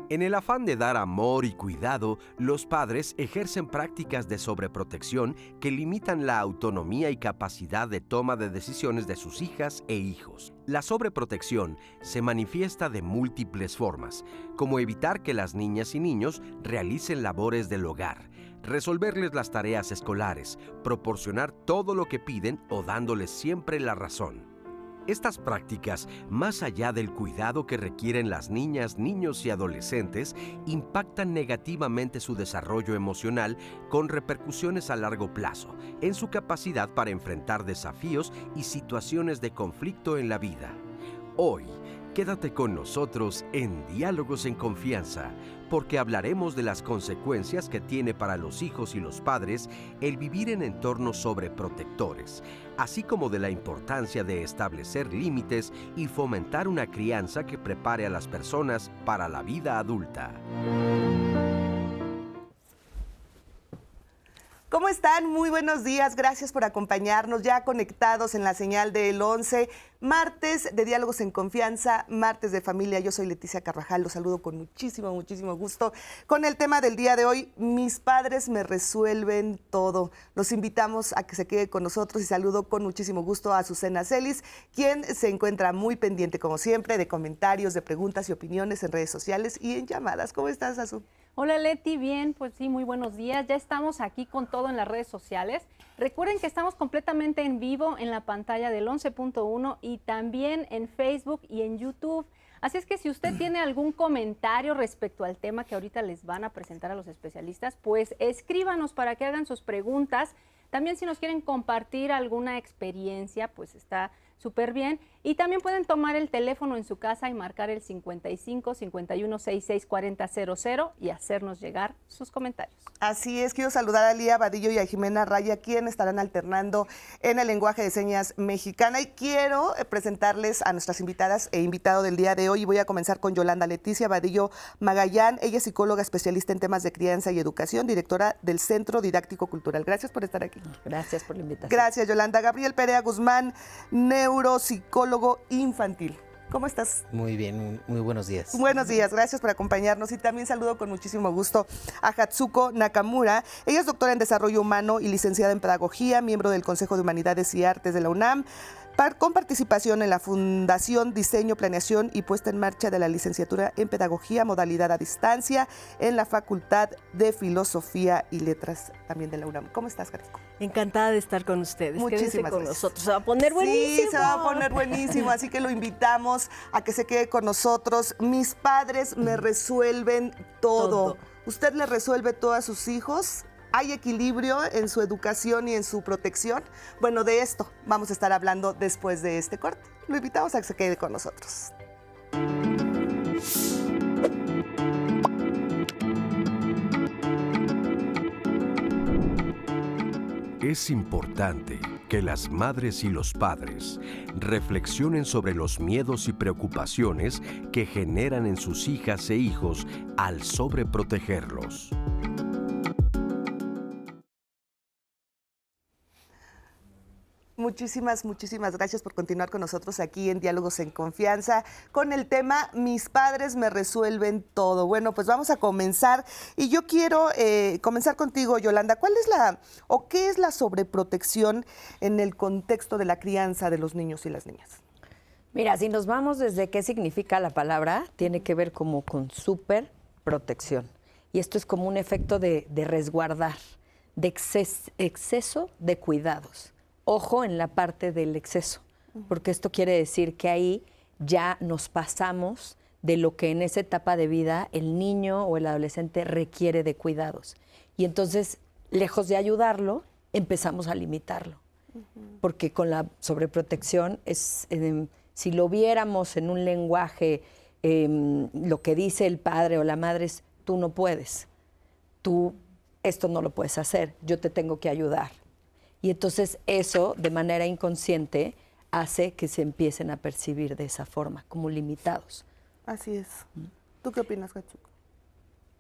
En el afán de dar amor y cuidado, los padres ejercen prácticas de sobreprotección que limitan la autonomía y capacidad de toma de decisiones de sus hijas e hijos. La sobreprotección se manifiesta de múltiples formas, como evitar que las niñas y niños realicen labores del hogar, resolverles las tareas escolares, proporcionar todo lo que piden o dándoles siempre la razón. Estas prácticas, más allá del cuidado que requieren las niñas, niños y adolescentes, impactan negativamente su desarrollo emocional con repercusiones a largo plazo en su capacidad para enfrentar desafíos y situaciones de conflicto en la vida. Hoy, quédate con nosotros en Diálogos en Confianza, porque hablaremos de las consecuencias que tiene para los hijos y los padres el vivir en entornos sobreprotectores, así como de la importancia de establecer límites y fomentar una crianza que prepare a las personas para la vida adulta. ¿Cómo están? Muy buenos días, gracias por acompañarnos, ya conectados en la señal del 11, martes de Diálogos en Confianza, martes de familia. Yo soy Leticia Carvajal, los saludo con muchísimo gusto con el tema del día de hoy, mis padres me resuelven todo. Los invitamos a que se quede con nosotros y saludo con muchísimo gusto a Azucena Celis, quien se encuentra muy pendiente, como siempre, de comentarios, de preguntas y opiniones en redes sociales y en llamadas. ¿Cómo estás, Azu? Hola Leti, bien, pues sí, muy buenos días. Ya estamos aquí con todo en las redes sociales. Recuerden que estamos completamente en vivo en la pantalla del 11.1 y también en Facebook y en YouTube. Así es que si usted tiene algún comentario respecto al tema que ahorita les van a presentar a los especialistas, pues escríbanos para que hagan sus preguntas. También si nos quieren compartir alguna experiencia, pues está súper bien. Y también pueden tomar el teléfono en su casa y marcar el 55 51 66 40 00 y hacernos llegar sus comentarios. Así es, quiero saludar a Lía Vadillo y a Jimena Raya, quienes estarán alternando en el lenguaje de señas mexicana. Y quiero presentarles a nuestras invitadas e invitado del día de hoy. Y voy a comenzar con Yolanda Leticia Vadillo Magallán. Ella es psicóloga especialista en temas de crianza y educación, directora del Centro Didáctico Cultural. Gracias por estar aquí. Gracias por la invitación. Gracias, Yolanda. Gabriel Perea Guzmán, neuropsicólogo infantil. ¿Cómo estás? Muy bien, muy buenos días. Buenos días, gracias por acompañarnos y también saludo con muchísimo gusto a Hatsuko Nakamura. Ella es doctora en Desarrollo Humano y licenciada en Pedagogía, miembro del Consejo de Humanidades y Artes de la UNAM, con participación en la Fundación Diseño, Planeación y Puesta en Marcha de la Licenciatura en Pedagogía, modalidad a distancia, en la Facultad de Filosofía y Letras también de la UNAM. ¿Cómo estás, Hatsuko? Encantada de estar con ustedes. Muchísimas con gracias. nosotros. Se va a poner buenísimo. Sí, se va a poner buenísimo, así que lo invitamos a que se quede con nosotros. Mis padres me resuelven todo. ¿Usted le resuelve todo a sus hijos? ¿Hay equilibrio en su educación y en su protección? Bueno, de esto vamos a estar hablando después de este corte. Lo invitamos a que se quede con nosotros. Es importante que las madres y los padres reflexionen sobre los miedos y preocupaciones que generan en sus hijas e hijos al sobreprotegerlos. Muchísimas gracias por continuar con nosotros aquí en Diálogos en Confianza con el tema Mis padres me resuelven todo. Bueno, pues vamos a comenzar y yo quiero comenzar contigo, Yolanda. ¿Cuál es qué es la sobreprotección en el contexto de la crianza de los niños y las niñas? Mira, si nos vamos desde qué significa la palabra, tiene que ver como con superprotección. Y esto es como un efecto de resguardar, de exceso de cuidados. Ojo en la parte del exceso, porque esto quiere decir que ahí ya nos pasamos de lo que en esa etapa de vida el niño o el adolescente requiere de cuidados. Y entonces, lejos de ayudarlo, empezamos a limitarlo. Porque con la sobreprotección, si lo viéramos en un lenguaje, lo que dice el padre o la madre es, tú no puedes, tú esto no lo puedes hacer, yo te tengo que ayudar. Y entonces eso, de manera inconsciente, hace que se empiecen a percibir de esa forma, como limitados. Así es. ¿Tú qué opinas, Hatsuko?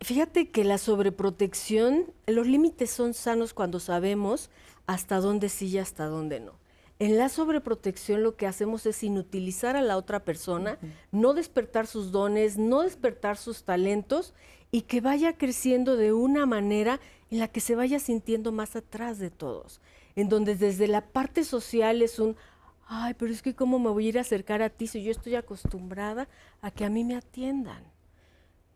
Fíjate que la sobreprotección, los límites son sanos cuando sabemos hasta dónde sí y hasta dónde no. En la sobreprotección lo que hacemos es inutilizar a la otra persona, no despertar sus dones, no despertar sus talentos y que vaya creciendo de una manera en la que se vaya sintiendo más atrás de todos. En donde desde la parte social es ay, pero es que cómo me voy a ir a acercar a ti si yo estoy acostumbrada a que a mí me atiendan,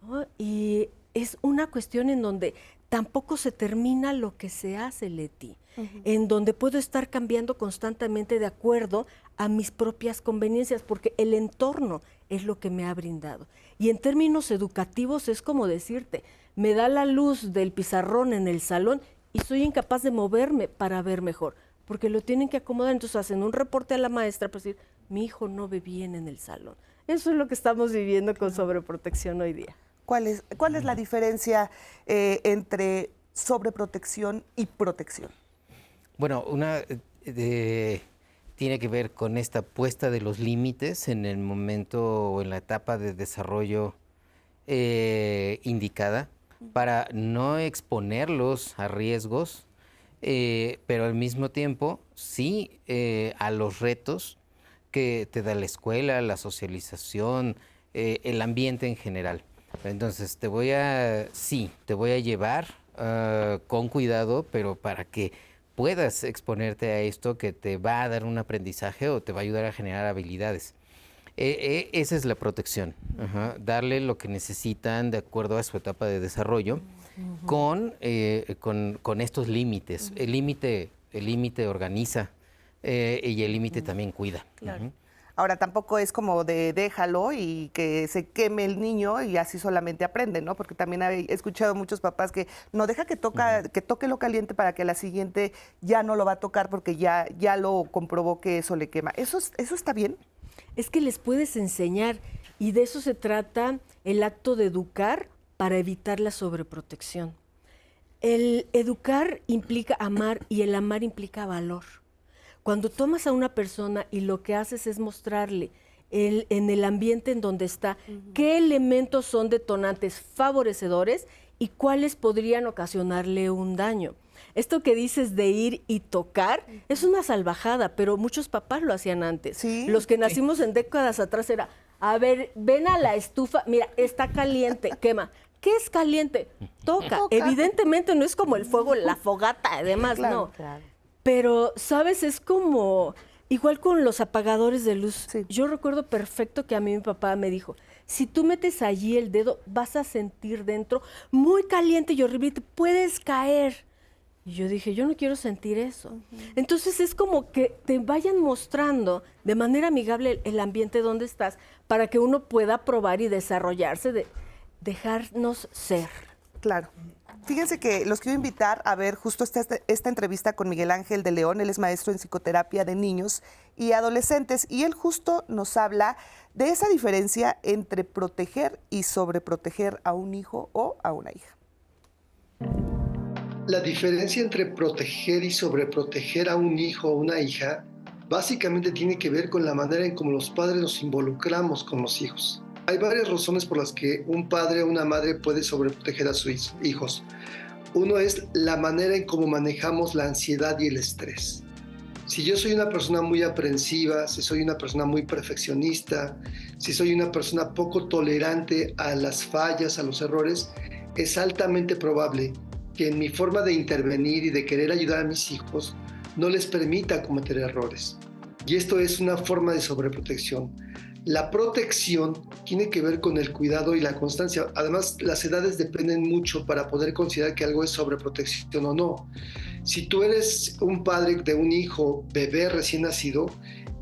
¿no? Y es una cuestión en donde tampoco se termina lo que se hace, Leti, en donde puedo estar cambiando constantemente de acuerdo a mis propias conveniencias, porque el entorno es lo que me ha brindado. Y en términos educativos es como decirte, me da la luz del pizarrón en el salón y soy incapaz de moverme para ver mejor, porque lo tienen que acomodar. Entonces hacen un reporte a la maestra para decir, mi hijo no ve bien en el salón. Eso es lo que estamos viviendo con sobreprotección hoy día. ¿Cuál es la diferencia entre sobreprotección y protección? Bueno, tiene que ver con esta puesta de los límites en el momento o en la etapa de desarrollo indicada para no exponerlos a riesgos, pero al mismo tiempo sí a los retos que te da la escuela, la socialización, el ambiente en general. Entonces te voy a llevar con cuidado, pero para que puedas exponerte a esto que te va a dar un aprendizaje o te va a ayudar a generar habilidades. Esa es la protección, darle lo que necesitan de acuerdo a su etapa de desarrollo con estos límites. El límite organiza y el límite también cuida. Claro. Ahora, tampoco es como de déjalo y que se queme el niño y así solamente aprende, ¿no? Porque también he escuchado muchos papás que no deja que toque lo caliente para que la siguiente ya no lo va a tocar porque ya lo comprobó que eso le quema. ¿Eso está bien? Es que les puedes enseñar y de eso se trata el acto de educar para evitar la sobreprotección. El educar implica amar y el amar implica valor. Cuando tomas a una persona y lo que haces es mostrarle en el ambiente en donde está qué elementos son detonantes favorecedores y cuáles podrían ocasionarle un daño. Esto que dices de ir y tocar es una salvajada, pero muchos papás lo hacían antes. ¿Sí? Los que nacimos en décadas atrás era, a ver, ven a la estufa, mira, está caliente, quema. ¿Qué es caliente? Toca. Evidentemente no es como el fuego, la fogata, además, claro, no. Claro. Pero, ¿sabes? Es como, igual con los apagadores de luz. Sí. Yo recuerdo perfecto que a mí mi papá me dijo, si tú metes allí el dedo, vas a sentir dentro muy caliente y horrible, te puedes caer. Y yo dije, yo no quiero sentir eso. Entonces es como que te vayan mostrando de manera amigable el ambiente donde estás para que uno pueda probar y desarrollarse, de dejarnos ser. Claro. Fíjense que los quiero invitar a ver justo esta entrevista con Miguel Ángel de León. Él es maestro en psicoterapia de niños y adolescentes y él justo nos habla de esa diferencia entre proteger y sobreproteger a un hijo o a una hija. La diferencia entre proteger y sobreproteger a un hijo o una hija básicamente tiene que ver con la manera en cómo los padres nos involucramos con los hijos. Hay varias razones por las que un padre o una madre puede sobreproteger a sus hijos. Uno es la manera en cómo manejamos la ansiedad y el estrés. Si yo soy una persona muy aprensiva, si soy una persona muy perfeccionista, si soy una persona poco tolerante a las fallas, a los errores, es altamente probable que en mi forma de intervenir y de querer ayudar a mis hijos no les permita cometer errores. Y esto es una forma de sobreprotección. La protección tiene que ver con el cuidado y la constancia. Además, las edades dependen mucho para poder considerar que algo es sobreprotección o no. Si tú eres un padre de un hijo bebé recién nacido,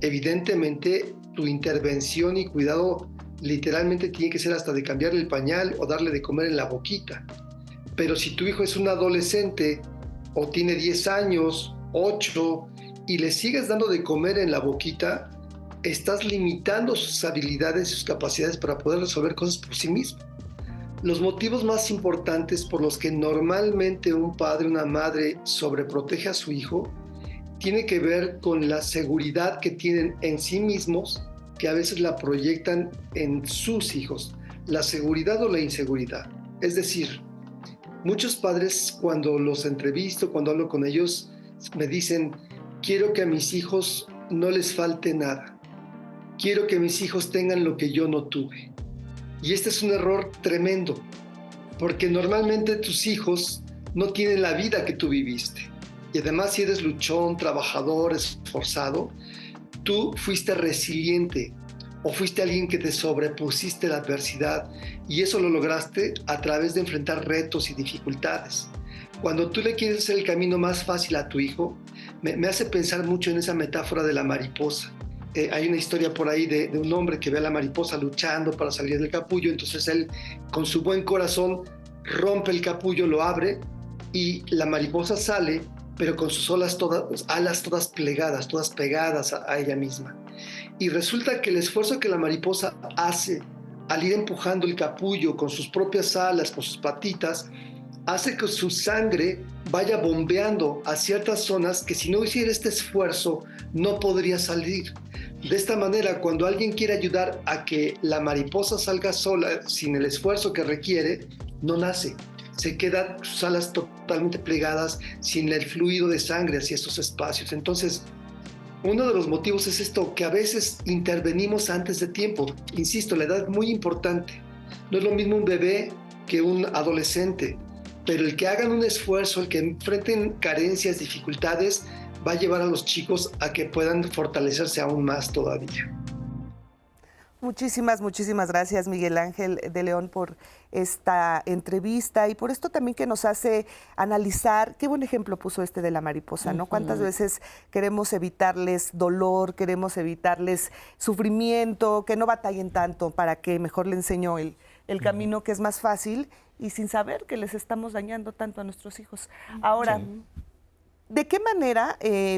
evidentemente tu intervención y cuidado literalmente tiene que ser hasta de cambiarle el pañal o darle de comer en la boquita. Pero si tu hijo es un adolescente o tiene 10 años, 8, y le sigues dando de comer en la boquita, estás limitando sus habilidades y sus capacidades para poder resolver cosas por sí mismo. Los motivos más importantes por los que normalmente un padre o una madre sobreprotege a su hijo tiene que ver con la seguridad que tienen en sí mismos, que a veces la proyectan en sus hijos, la seguridad o la inseguridad. Es decir, muchos padres cuando los entrevisto, cuando hablo con ellos, me dicen, quiero que a mis hijos no les falte nada. Quiero que mis hijos tengan lo que yo no tuve. Y este es un error tremendo, porque normalmente tus hijos no tienen la vida que tú viviste. Y además, si eres luchón, trabajador, esforzado, tú fuiste resiliente o fuiste alguien que te sobrepusiste a la adversidad, y eso lo lograste a través de enfrentar retos y dificultades. Cuando tú le quieres hacer el camino más fácil a tu hijo, me hace pensar mucho en esa metáfora de la mariposa. Hay una historia por ahí de un hombre que ve a la mariposa luchando para salir del capullo, entonces él, con su buen corazón, rompe el capullo, lo abre, y la mariposa sale, pero con sus alas todas plegadas, todas pegadas a ella misma. Y resulta que el esfuerzo que la mariposa hace al ir empujando el capullo con sus propias alas, con sus patitas, hace que su sangre vaya bombeando a ciertas zonas que si no hiciera este esfuerzo no podría salir. De esta manera, cuando alguien quiere ayudar a que la mariposa salga sola sin el esfuerzo que requiere, no nace. Se quedan sus alas totalmente plegadas, sin el fluido de sangre hacia estos espacios. Entonces, uno de los motivos es esto, que a veces intervenimos antes de tiempo. Insisto, la edad es muy importante. No es lo mismo un bebé que un adolescente, pero el que hagan un esfuerzo, el que enfrenten carencias, dificultades, va a llevar a los chicos a que puedan fortalecerse aún más todavía. Muchísimas gracias, Miguel Ángel de León, por esta entrevista y por esto también que nos hace analizar. Qué buen ejemplo puso este de la mariposa, ¿no? Cuántas veces queremos evitarles dolor, queremos evitarles sufrimiento, que no batallen tanto, para que mejor le enseño el camino que es más fácil, y sin saber que les estamos dañando tanto a nuestros hijos. Ahora, ¿de qué manera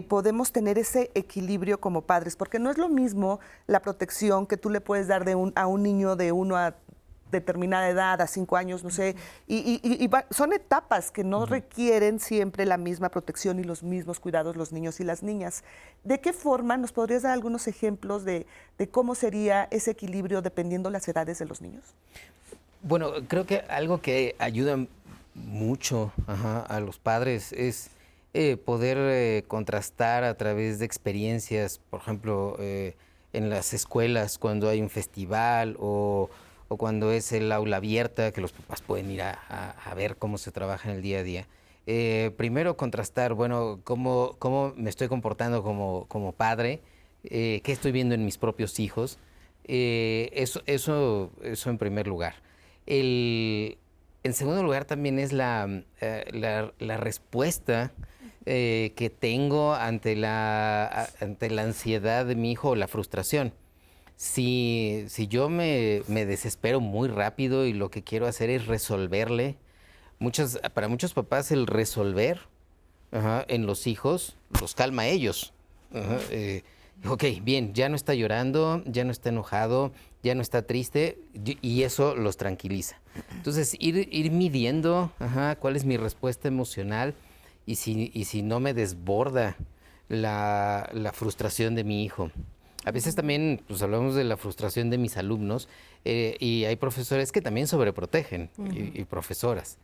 podemos tener ese equilibrio como padres? Porque no es lo mismo la protección que tú le puedes dar a un niño de 1 a determinada edad, a 5 años, no sé, son etapas que no requieren siempre la misma protección y los mismos cuidados los niños y las niñas. ¿De qué forma nos podrías dar algunos ejemplos de cómo sería ese equilibrio dependiendo las edades de los niños? Bueno, creo que algo que ayuda mucho a los padres es poder contrastar a través de experiencias, por ejemplo, en las escuelas cuando hay un festival o cuando es el aula abierta, que los papás pueden ir a ver cómo se trabaja en el día a día. Primero contrastar, bueno, cómo me estoy comportando como padre, qué estoy viendo en mis propios hijos. Eso en primer lugar. En segundo lugar también es la respuesta que tengo ante la ansiedad de mi hijo o la frustración. Si yo me desespero muy rápido y lo que quiero hacer es resolverle, para muchos papás el resolver en los hijos los calma a ellos. Ok, bien, ya no está llorando, ya no está enojado, ya no está triste, y eso los tranquiliza. Entonces, ir midiendo cuál es mi respuesta emocional y si no me desborda la frustración de mi hijo. A veces también pues, hablamos de la frustración de mis alumnos y hay profesores que también sobreprotegen y profesoras.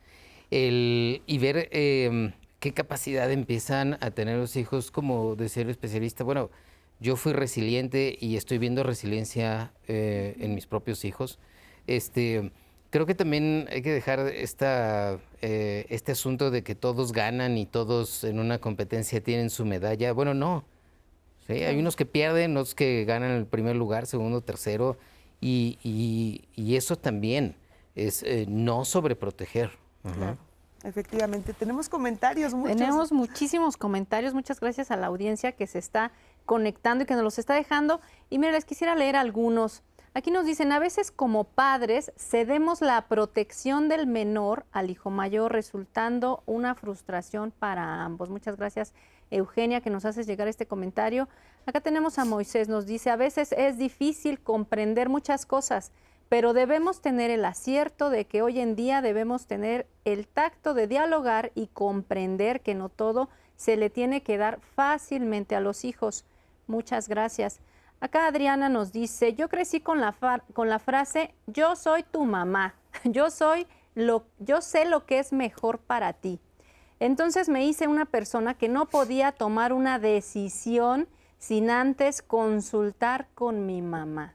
Y ver qué capacidad empiezan a tener los hijos, como decía el especialista, bueno, yo fui resiliente y estoy viendo resiliencia en mis propios hijos. Creo que también hay que dejar este asunto de que todos ganan y todos en una competencia tienen su medalla. Bueno, no. ¿Sí? Hay unos que pierden, otros que ganan el primer lugar, segundo, tercero, y eso también es no sobreproteger. Claro. Efectivamente, tenemos comentarios. Tenemos muchísimos comentarios, muchas gracias a la audiencia que se está conectando y que nos los está dejando. Y mira, les quisiera leer algunos. Aquí nos dicen, a veces como padres cedemos la protección del menor al hijo mayor, resultando una frustración para ambos. Muchas gracias, Eugenia, que nos haces llegar este comentario. Acá tenemos a Moisés, nos dice, a veces es difícil comprender muchas cosas, pero debemos tener el acierto de que hoy en día debemos tener el tacto de dialogar y comprender que no todo se le tiene que dar fácilmente a los hijos. Muchas gracias. Acá Adriana nos dice, yo crecí con la frase, yo soy tu mamá, yo sé lo que es mejor para ti. Entonces me hice una persona que no podía tomar una decisión sin antes consultar con mi mamá.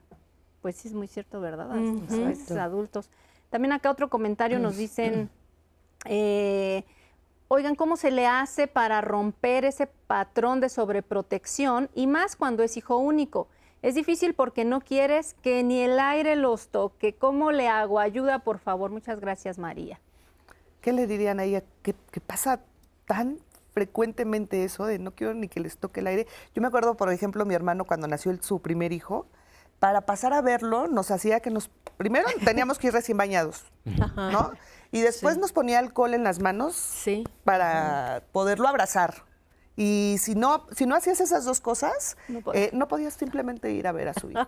Pues sí, es muy cierto, ¿verdad? A veces adultos. También acá otro comentario nos dicen, oigan, ¿cómo se le hace para romper ese patrón de sobreprotección? Y más cuando es hijo único. Es difícil porque no quieres que ni el aire los toque. ¿Cómo le hago? Ayuda, por favor. Muchas gracias, María. ¿Qué le dirían a ella? ¿Qué pasa tan frecuentemente eso de no quiero ni que les toque el aire? Yo me acuerdo, por ejemplo, mi hermano cuando nació su primer hijo, para pasar a verlo nos hacía que primero teníamos que ir recién bañados, ¿no? Y después nos ponía alcohol en las manos para poderlo abrazar. Y si no hacías esas dos cosas, no podías simplemente ir a ver a su hijo.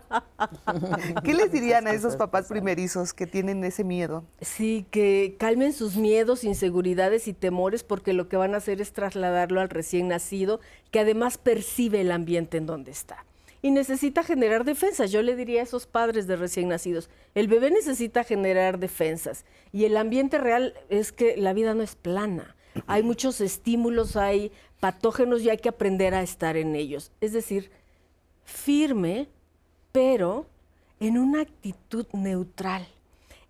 ¿Qué les dirían a esos papás primerizos que tienen ese miedo? Sí, que calmen sus miedos, inseguridades y temores, porque lo que van a hacer es trasladarlo al recién nacido, que además percibe el ambiente en donde está. Y necesita generar defensas. Yo le diría a esos padres de recién nacidos, el bebé necesita generar defensas. Y el ambiente real es que la vida no es plana. Hay muchos estímulos, hay patógenos y hay que aprender a estar en ellos. Es decir, firme, pero en una actitud neutral,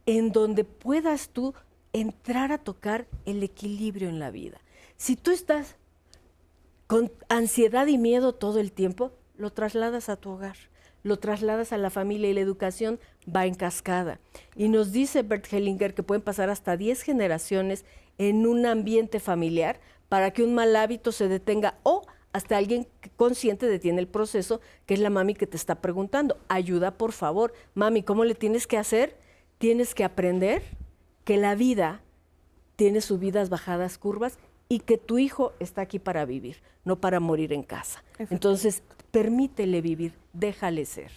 en donde puedas tú entrar a tocar el equilibrio en la vida. Si tú estás con ansiedad y miedo todo el tiempo, lo trasladas a tu hogar, lo trasladas a la familia y la educación va en cascada. Y nos dice Bert Hellinger que pueden pasar hasta 10 generaciones en un ambiente familiar para que un mal hábito se detenga o hasta alguien consciente detiene el proceso, que es la mami que te está preguntando. Ayuda, por favor. Mami, ¿cómo le tienes que hacer? Tienes que aprender que la vida tiene subidas, bajadas, curvas y que tu hijo está aquí para vivir, no para morir en casa. Entonces, permítele vivir, déjale ser.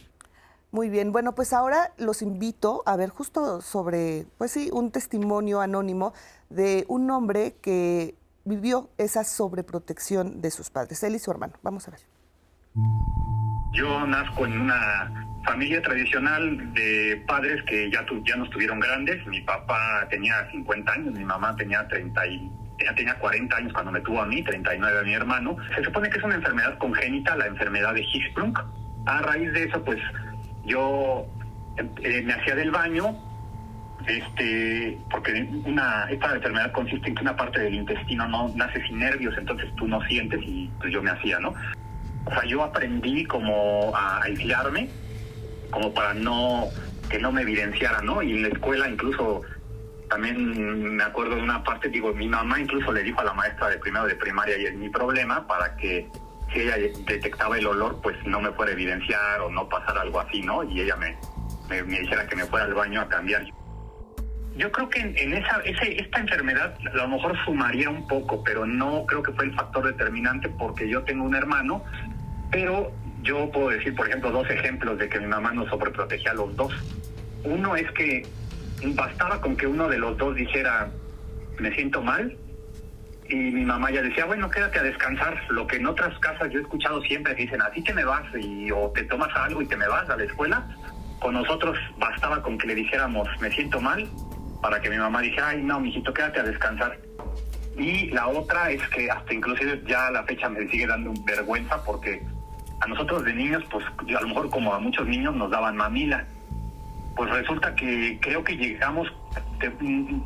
Muy bien, bueno, pues ahora los invito a ver justo sobre, pues sí, un testimonio anónimo de un hombre que vivió esa sobreprotección de sus padres, él y su hermano. Vamos a ver. Yo nazco en una familia tradicional de padres que ya no estuvieron grandes. Mi papá tenía 50 años, mi mamá tenía 40 años cuando me tuvo a mí, 39 a mi hermano. Se supone que es una enfermedad congénita, la enfermedad de Hirschsprung. A raíz de eso, pues, yo me hacía del baño, porque esta enfermedad consiste en que una parte del intestino no nace sin nervios, entonces tú no sientes y pues yo me hacía, ¿no? O sea, yo aprendí como a aislarme, como para que no me evidenciara, ¿no? Y en la escuela incluso también me acuerdo de una parte, mi mamá incluso le dijo a la maestra de primero de primaria, y es mi problema, para que si ella detectaba el olor, pues no me fuera a evidenciar o no pasara algo así, ¿no? Y ella me dijera que me fuera al baño a cambiar. Yo creo que en esta enfermedad a lo mejor sumaría un poco, pero no creo que fue el factor determinante porque yo tengo un hermano, pero yo puedo decir, por ejemplo, 2 ejemplos de que mi mamá nos sobreprotegía a los dos. Uno es que bastaba con que uno de los dos dijera, me siento mal, y mi mamá ya decía, bueno, quédate a descansar. Lo que en otras casas yo he escuchado siempre que dicen, así te me vas, o te tomas algo y te me vas a la escuela. Con nosotros bastaba con que le dijéramos, me siento mal, para que mi mamá dijera, ay, no, mijito, quédate a descansar. Y la otra es que hasta inclusive ya a la fecha me sigue dando vergüenza porque a nosotros de niños, pues a lo mejor como a muchos niños nos daban mamila. Pues resulta que creo que llegamos,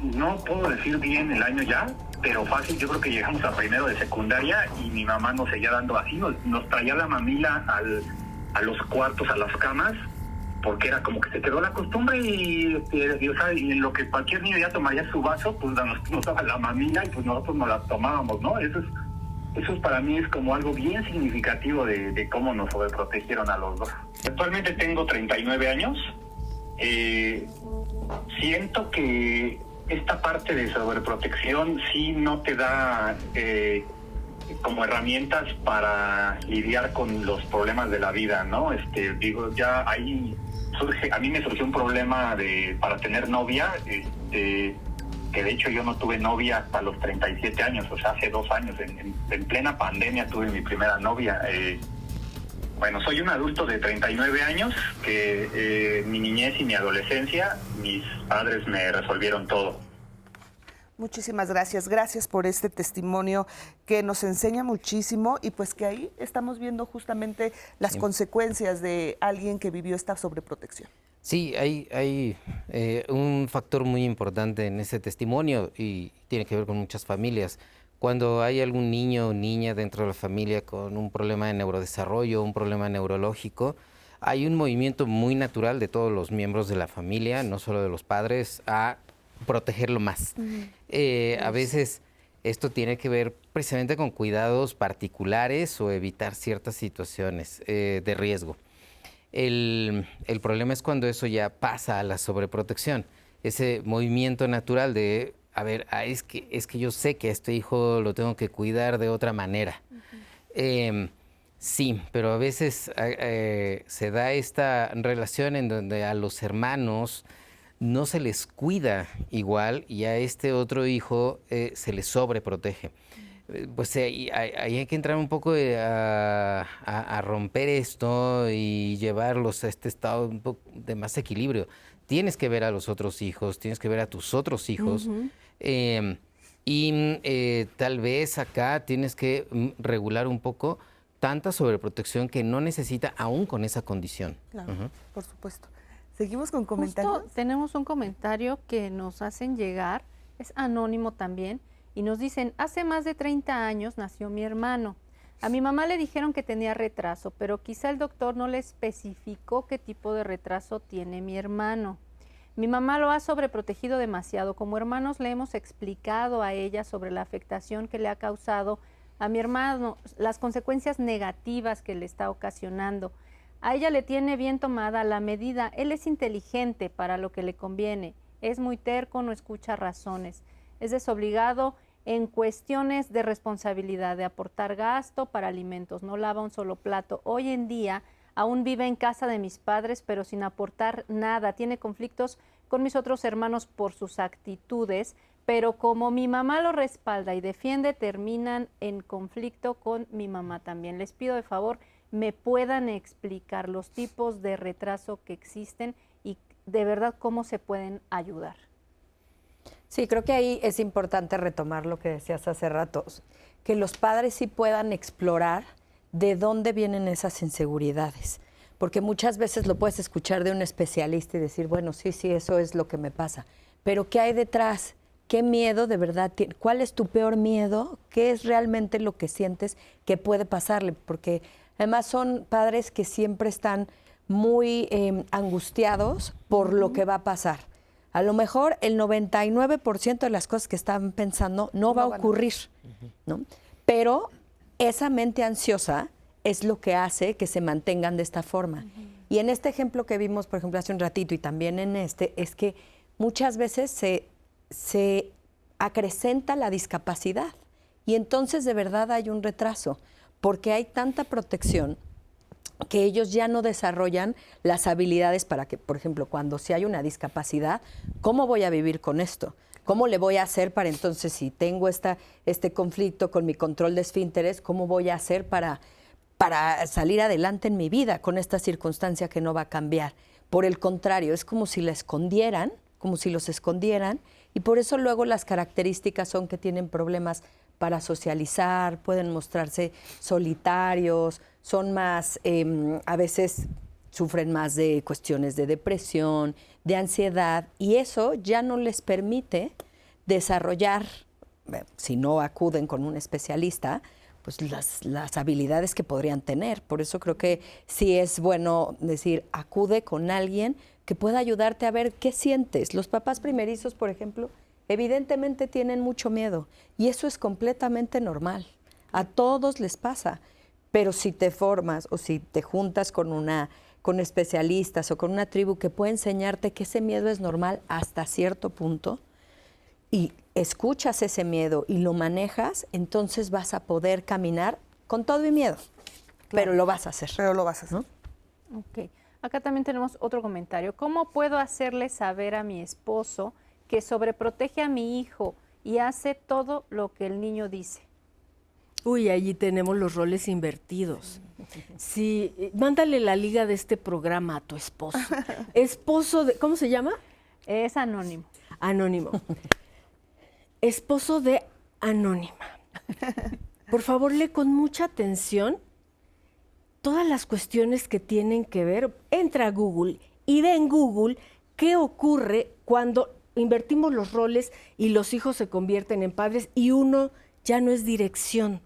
no puedo decir bien el año ya, pero fácil, yo creo que llegamos a primero de secundaria y mi mamá nos seguía dando así, nos traía la mamila a los cuartos, a las camas, porque era como que se quedó la costumbre y en lo que cualquier niño ya tomaría su vaso, pues nos daba la mamila y pues nosotros nos la tomábamos, ¿no? Eso para mí es como algo bien significativo de cómo nos sobreprotegieron a los dos. Actualmente tengo 39 años. Siento que esta parte de sobreprotección sí no te da como herramientas para lidiar con los problemas de la vida, ¿no? Ya ahí a mí me surgió un problema para tener novia, que de hecho yo no tuve novia hasta los 37 años, o sea, hace 2 años, en plena pandemia tuve mi primera novia. Bueno, soy un adulto de 39 años, que mi niñez y mi adolescencia, mis padres me resolvieron todo. Muchísimas gracias. Gracias por este testimonio que nos enseña muchísimo y pues que ahí estamos viendo justamente las consecuencias de alguien que vivió esta sobreprotección. Sí, hay un factor muy importante en ese testimonio y tiene que ver con muchas familias. Cuando hay algún niño o niña dentro de la familia con un problema de neurodesarrollo, un problema neurológico, hay un movimiento muy natural de todos los miembros de la familia, no solo de los padres, a protegerlo más. A veces esto tiene que ver precisamente con cuidados particulares o evitar ciertas situaciones de riesgo. El problema es cuando eso ya pasa a la sobreprotección, ese movimiento natural de, a ver, es que yo sé que a este hijo lo tengo que cuidar de otra manera. Sí, pero a veces se da esta relación en donde a los hermanos no se les cuida igual y a este otro hijo se les sobreprotege. Pues ahí hay que entrar un poco a romper esto y llevarlos a este estado un poco de más equilibrio. Tienes que ver a los otros hijos, tienes que ver a tus otros hijos. Tal vez acá tienes que regular un poco tanta sobreprotección que no necesita aún con esa condición. Claro, por supuesto. Seguimos con comentarios. Justo tenemos un comentario que nos hacen llegar, es anónimo también, y nos dicen, hace más de 30 años nació mi hermano. A mi mamá le dijeron que tenía retraso, pero quizá el doctor no le especificó qué tipo de retraso tiene mi hermano. Mi mamá lo ha sobreprotegido demasiado. Como hermanos le hemos explicado a ella sobre la afectación que le ha causado a mi hermano, las consecuencias negativas que le está ocasionando. A ella le tiene bien tomada la medida. Él es inteligente para lo que le conviene. Es muy terco, no escucha razones. Es desobligado en cuestiones de responsabilidad, de aportar gasto para alimentos. No lava un solo plato. Hoy en día aún vive en casa de mis padres, pero sin aportar nada. Tiene conflictos con mis otros hermanos por sus actitudes, pero como mi mamá lo respalda y defiende, terminan en conflicto con mi mamá también. Les pido de favor me puedan explicar los tipos de retraso que existen y de verdad cómo se pueden ayudar. Sí, creo que ahí es importante retomar lo que decías hace rato, que los padres sí puedan explorar de dónde vienen esas inseguridades, porque muchas veces lo puedes escuchar de un especialista y decir, bueno, sí, eso es lo que me pasa, pero ¿qué hay detrás? ¿Qué miedo de verdad tiene? ¿Cuál es tu peor miedo? ¿Qué es realmente lo que sientes que puede pasarle? Porque además son padres que siempre están muy angustiados por lo que va a pasar. A lo mejor el 99% de las cosas que están pensando no va a ocurrir, ¿no? Pero esa mente ansiosa es lo que hace que se mantengan de esta forma. Y en este ejemplo que vimos, por ejemplo, hace un ratito y también en este, es que muchas veces se acrecenta la discapacidad y entonces de verdad hay un retraso, porque hay tanta protección que ellos ya no desarrollan las habilidades para que, por ejemplo, cuando si hay una discapacidad, ¿cómo voy a vivir con esto? ¿Cómo le voy a hacer para entonces, si tengo este conflicto con mi control de esfínteres, cómo voy a hacer para salir adelante en mi vida con esta circunstancia que no va a cambiar? Por el contrario, es como si la escondieran, como si los escondieran, y por eso luego las características son que tienen problemas para socializar, pueden mostrarse solitarios, son más, a veces sufren más de cuestiones de depresión, de ansiedad, y eso ya no les permite desarrollar, si no acuden con un especialista, pues las habilidades que podrían tener. Por eso creo que sí es bueno decir, acude con alguien que pueda ayudarte a ver qué sientes. Los papás primerizos, por ejemplo, evidentemente tienen mucho miedo y eso es completamente normal. A todos les pasa, pero si te formas o si te juntas con especialistas o con una tribu que puede enseñarte que ese miedo es normal hasta cierto punto y escuchas ese miedo y lo manejas, entonces vas a poder caminar con todo y miedo, pero lo vas a hacer. Pero lo vas a hacer. ¿No? Ok. Acá también tenemos otro comentario. ¿Cómo puedo hacerle saber a mi esposo que sobreprotege a mi hijo y hace todo lo que el niño dice? Uy, allí tenemos los roles invertidos. Sí, mándale la liga de este programa a tu esposo. Esposo de, ¿cómo se llama? Es anónimo. Anónimo. esposo de Anónima. Por favor, lee con mucha atención todas las cuestiones que tienen que ver. Entra a Google y ve en Google qué ocurre cuando invertimos los roles y los hijos se convierten en padres y uno ya no es dirección.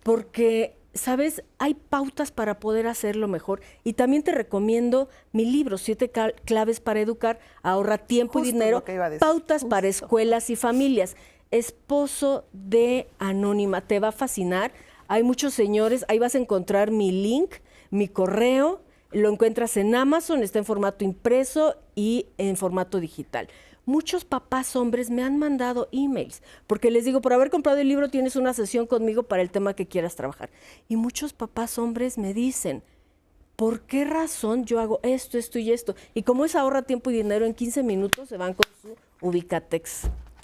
Porque, ¿sabes? Hay pautas para poder hacerlo mejor. Y también te recomiendo mi libro, 7 claves para educar, ahorra tiempo y Justo dinero, lo que iba a decir. pautas para escuelas y familias. Esposo de Anónima, te va a fascinar. Hay muchos señores, ahí vas a encontrar mi link, mi correo, lo encuentras en Amazon, está en formato impreso y en formato digital. Muchos papás hombres me han mandado emails, porque les digo, por haber comprado el libro tienes una sesión conmigo para el tema que quieras trabajar. Y muchos papás hombres me dicen, ¿por qué razón yo hago esto, esto y esto? Y como es ahorra tiempo y dinero, en 15 minutos se van con su Ubicatex.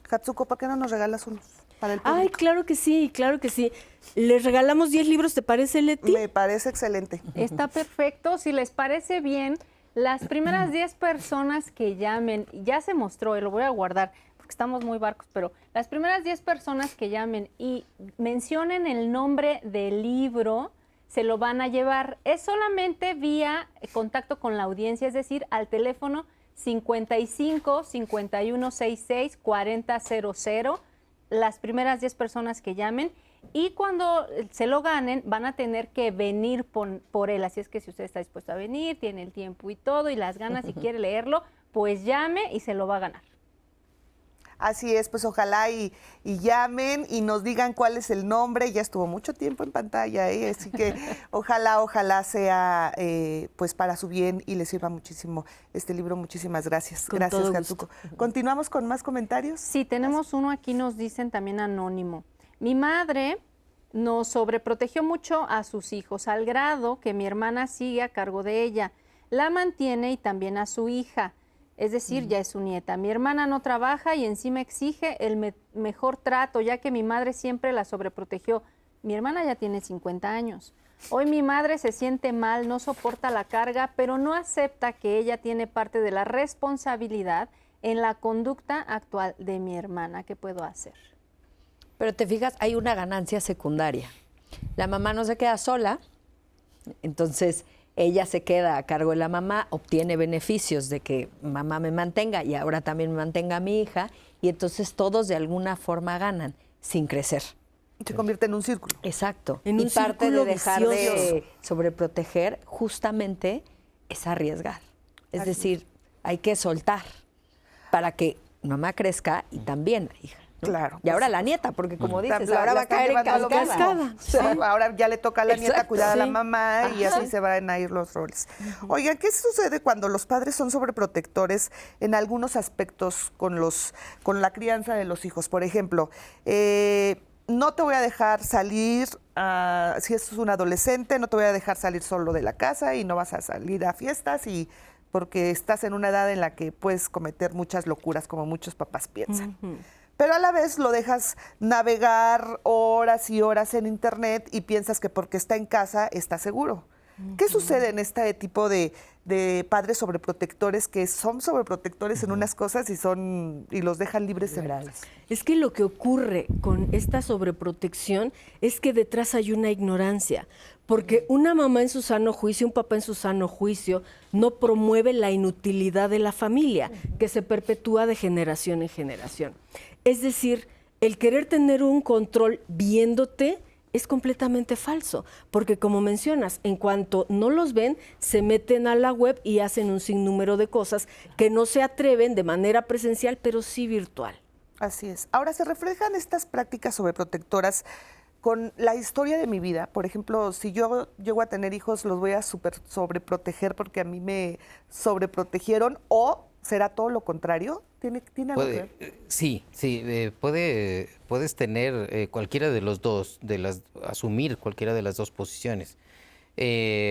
Hatsuko, ¿por qué no nos regalas unos para el público? Ay, claro que sí, claro que sí. Les regalamos 10 libros, ¿te parece, Leti? Me parece excelente. Está perfecto. Si les parece bien, las primeras 10 personas que llamen, ya se mostró, lo voy a guardar porque estamos muy barcos, pero las primeras 10 personas que llamen y mencionen el nombre del libro, se lo van a llevar. Es solamente vía contacto con la audiencia, es decir, al teléfono 55 5166 4000, las primeras 10 personas que llamen, y cuando se lo ganen van a tener que venir por él. Así es que si usted está dispuesto a venir, tiene el tiempo y todo y las ganas y quiere leerlo, pues llame y se lo va a ganar. Así es, pues ojalá y llamen y nos digan cuál es el nombre. Ya estuvo mucho tiempo en pantalla, ¿eh? Así que ojalá sea pues para su bien y les sirva muchísimo este libro. Muchísimas gracias. Con Gracias, todo Hatsuko. ¿Continuamos con más comentarios? Sí, tenemos uno aquí, nos dicen también anónimo. Mi madre nos sobreprotegió mucho a sus hijos, al grado que mi hermana sigue a cargo de ella. La mantiene y también a su hija. Es decir, ya es su nieta. Mi hermana no trabaja y encima exige el mejor trato, ya que mi madre siempre la sobreprotegió. Mi hermana ya tiene 50 años. Hoy mi madre se siente mal, no soporta la carga, pero no acepta que ella tiene parte de la responsabilidad en la conducta actual de mi hermana. ¿Qué puedo hacer? Pero te fijas, hay una ganancia secundaria. La mamá no se queda sola, entonces ella se queda a cargo de la mamá, obtiene beneficios de que mamá me mantenga y ahora también me mantenga a mi hija, y entonces todos de alguna forma ganan sin crecer. Se convierte en un círculo. Exacto. En y un parte de círculo dejar vicioso. de sobreproteger justamente es arriesgar. Es decir, hay que soltar para que mamá crezca y también la hija, ¿no? Claro, Y ahora por la nieta, porque como dices, La ahora va a está caer en llevando a lo cascada. mismo. Sí, ahora ya le toca a la nieta Exacto, cuidar a la sí. mamá y así se van a ir los roles. Oigan, ¿qué sucede cuando los padres son sobreprotectores en algunos aspectos con la crianza de los hijos? Por ejemplo, no te voy a dejar salir, si es un adolescente, no te voy a dejar salir solo de la casa y no vas a salir a fiestas y porque estás en una edad en la que puedes cometer muchas locuras, como muchos papás piensan. Pero a la vez lo dejas navegar horas y horas en internet y piensas que porque está en casa está seguro. ¿Qué sucede en este tipo de padres sobreprotectores que son sobreprotectores en unas cosas y los dejan libres en otras? Es que lo que ocurre con esta sobreprotección es que detrás hay una ignorancia, porque una mamá en su sano juicio, un papá en su sano juicio, no promueve la inutilidad de la familia, que se perpetúa de generación en generación. Es decir, el querer tener un control viéndote es completamente falso, porque como mencionas, en cuanto no los ven, se meten a la web y hacen un sinnúmero de cosas que no se atreven de manera presencial, pero sí virtual. Así es. Ahora, ¿se reflejan estas prácticas sobreprotectoras con la historia de mi vida? Por ejemplo, si yo llego a tener hijos, los voy a sobreproteger porque a mí me sobreprotegieron, o ¿será todo lo contrario? ¿Tiene algo que ver? Sí, puedes tener cualquiera de los dos, asumir cualquiera de las dos posiciones. En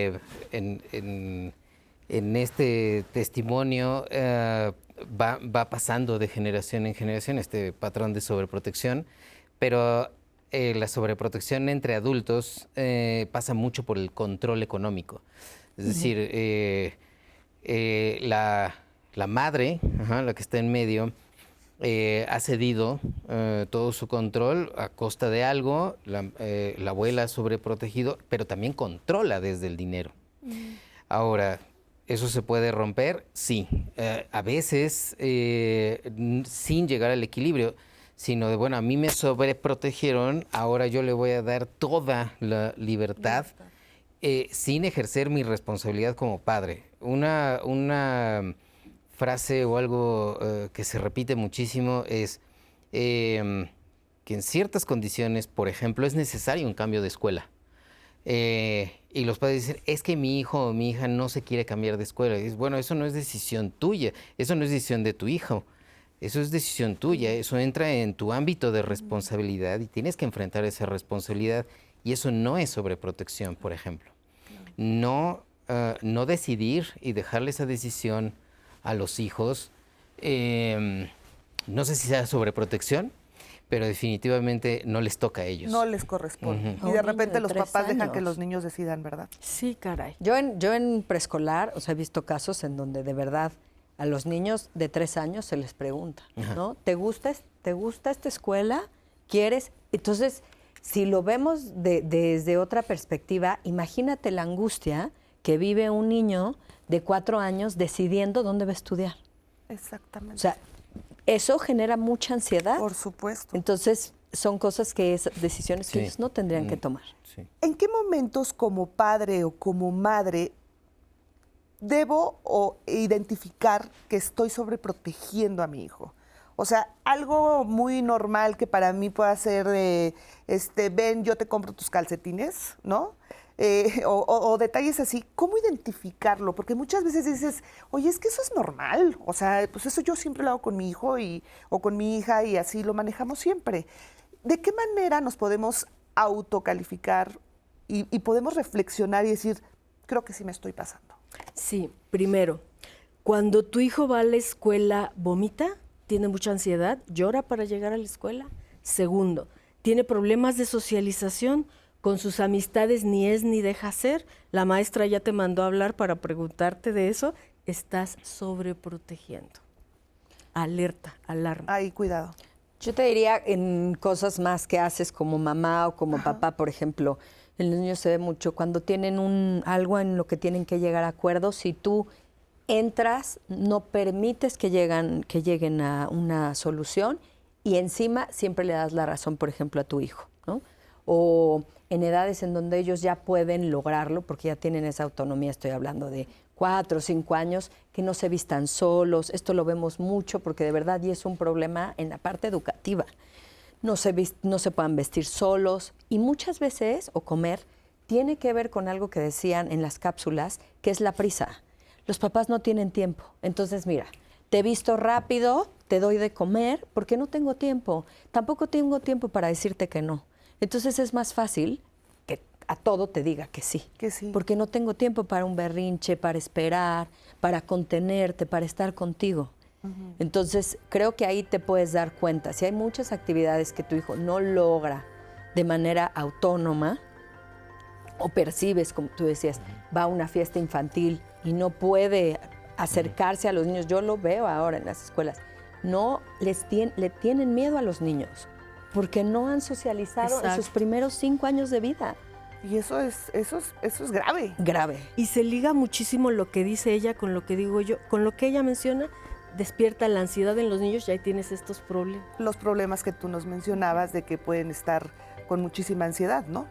este testimonio va pasando de generación en generación este patrón de sobreprotección, pero la sobreprotección entre adultos pasa mucho por el control económico. Es decir, la madre, la que está en medio, ha cedido todo su control a costa de algo, la abuela ha sobreprotegido, pero también controla desde el dinero. Ahora, ¿eso se puede romper? Sí. A veces sin llegar al equilibrio, sino de, bueno, a mí me sobreprotegieron, ahora yo le voy a dar toda la libertad sin ejercer mi responsabilidad como padre. Una frase o algo que se repite muchísimo es que en ciertas condiciones, por ejemplo, es necesario un cambio de escuela. Y los padres dicen, es que mi hijo o mi hija no se quiere cambiar de escuela. Y dices, bueno, eso no es decisión tuya, eso no es decisión de tu hijo, eso es decisión tuya, eso entra en tu ámbito de responsabilidad y tienes que enfrentar esa responsabilidad. Y eso no es sobreprotección, por ejemplo. No decidir y dejarle esa decisión a los hijos, no sé si sea sobreprotección, pero definitivamente no les toca a ellos. No les corresponde. Uh-huh. Y de repente los 3 papás dejan años. que los niños decidan, ¿verdad? Sí, caray. Yo en preescolar, o sea, he visto casos en donde de verdad a los niños de 3 años se les pregunta, ¿no? ¿Te gusta esta escuela? ¿Quieres? Entonces, si lo vemos desde otra perspectiva, imagínate la angustia que vive un niño de 4 años decidiendo dónde va a estudiar. Exactamente. O sea, eso genera mucha ansiedad. Por supuesto. Entonces, son cosas decisiones que Sí. ellos no tendrían que tomar. Sí. ¿En qué momentos como padre o como madre debo identificar que estoy sobreprotegiendo a mi hijo? O sea, algo muy normal que para mí pueda ser, ven, yo te compro tus calcetines, ¿no? O detalles así, ¿cómo identificarlo? Porque muchas veces dices, oye, es que eso es normal, o sea, pues eso yo siempre lo hago con mi hijo o con mi hija y así lo manejamos siempre. ¿De qué manera nos podemos autocalificar y podemos reflexionar y decir, creo que sí me estoy pasando? Sí, primero, cuando tu hijo va a la escuela, vomita, tiene mucha ansiedad, llora para llegar a la escuela. Segundo, tiene problemas de socialización, con sus amistades ni es ni deja ser. La maestra ya te mandó a hablar para preguntarte de eso. Estás sobreprotegiendo. Alerta, alarma. Ay, cuidado. Yo te diría en cosas más que haces como mamá o como papá, por ejemplo, en los niños se ve mucho cuando tienen algo en lo que tienen que llegar a acuerdos, si tú entras, no permites que lleguen a una solución y encima siempre le das la razón, por ejemplo, a tu hijo, ¿no? O en edades en donde ellos ya pueden lograrlo, porque ya tienen esa autonomía, estoy hablando de 4 o 5 años, que no se vistan solos. Esto lo vemos mucho porque de verdad y es un problema en la parte educativa. No se puedan vestir solos y muchas veces, o comer, tiene que ver con algo que decían en las cápsulas, que es la prisa. Los papás no tienen tiempo. Entonces, mira, te visto rápido, te doy de comer, porque no tengo tiempo. Tampoco tengo tiempo para decirte que no. Entonces es más fácil que a todo te diga que sí. Que sí. Porque no tengo tiempo para un berrinche, para esperar, para contenerte, para estar contigo. Entonces, creo que ahí te puedes dar cuenta. Si hay muchas actividades que tu hijo no logra de manera autónoma, o percibes, como tú decías, va a una fiesta infantil y no puede acercarse a los niños. Yo lo veo ahora en las escuelas. No le tienen miedo a los niños porque no han socializado en sus primeros 5 años de vida. Y eso es grave. Grave. Y se liga muchísimo lo que dice ella con lo que digo yo. Con lo que ella menciona, despierta la ansiedad en los niños y ahí tienes estos problemas. Los problemas que tú nos mencionabas de que pueden estar con muchísima ansiedad, ¿no?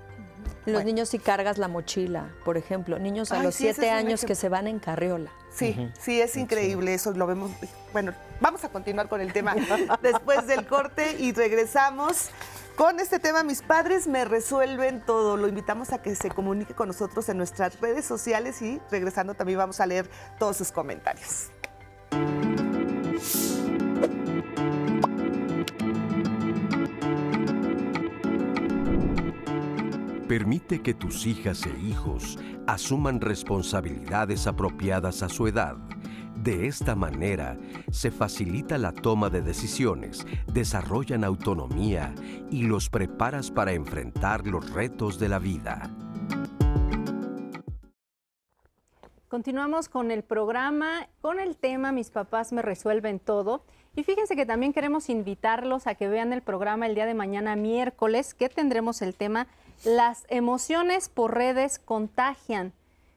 Los niños si cargas la mochila, por ejemplo, niños a los 7 años que se van en carriola. Sí, sí, es increíble, eso lo vemos. Bueno, vamos a continuar con el tema después del corte y regresamos con este tema. Mis padres me resuelven todo. Lo invitamos a que se comunique con nosotros en nuestras redes sociales y regresando también vamos a leer todos sus comentarios. Permite que tus hijas e hijos asuman responsabilidades apropiadas a su edad. De esta manera, se facilita la toma de decisiones, desarrollan autonomía y los preparas para enfrentar los retos de la vida. Continuamos con el programa, con el tema Mis papás me resuelven todo. Y fíjense que también queremos invitarlos a que vean el programa el día de mañana, miércoles, que tendremos el tema Las emociones por redes contagian.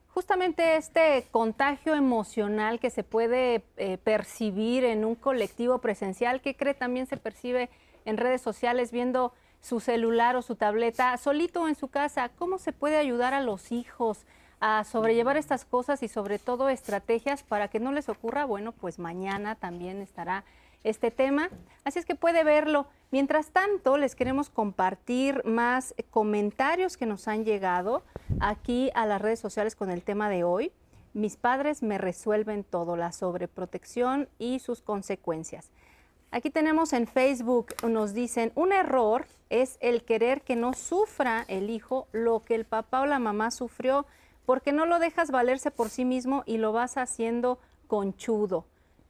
Justamente este contagio emocional que se puede percibir en un colectivo presencial, ¿qué cree? También se percibe en redes sociales viendo su celular o su tableta solito en su casa. ¿Cómo se puede ayudar a los hijos a sobrellevar estas cosas y sobre todo estrategias para que no les ocurra? Bueno, pues mañana también estará este tema, así es que puede verlo. Mientras tanto, les queremos compartir más comentarios que nos han llegado aquí a las redes sociales con el tema de hoy. Mis padres me resuelven todo, la sobreprotección y sus consecuencias. Aquí tenemos en Facebook, nos dicen, un error es el querer que no sufra el hijo lo que el papá o la mamá sufrió, porque no lo dejas valerse por sí mismo y lo vas haciendo conchudo.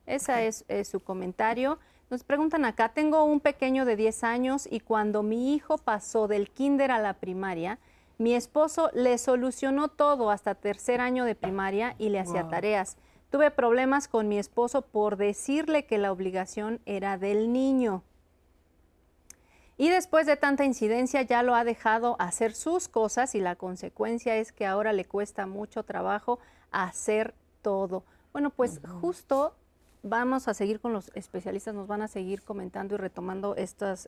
Ese es su comentario. Nos preguntan acá, tengo un pequeño de 10 años y cuando mi hijo pasó del kinder a la primaria, mi esposo le solucionó todo hasta tercer año de primaria y le hacía tareas. Tuve problemas con mi esposo por decirle que la obligación era del niño. Y después de tanta incidencia ya lo ha dejado hacer sus cosas y la consecuencia es que ahora le cuesta mucho trabajo hacer todo. Bueno, pues justo vamos a seguir con los especialistas, nos van a seguir comentando y retomando estas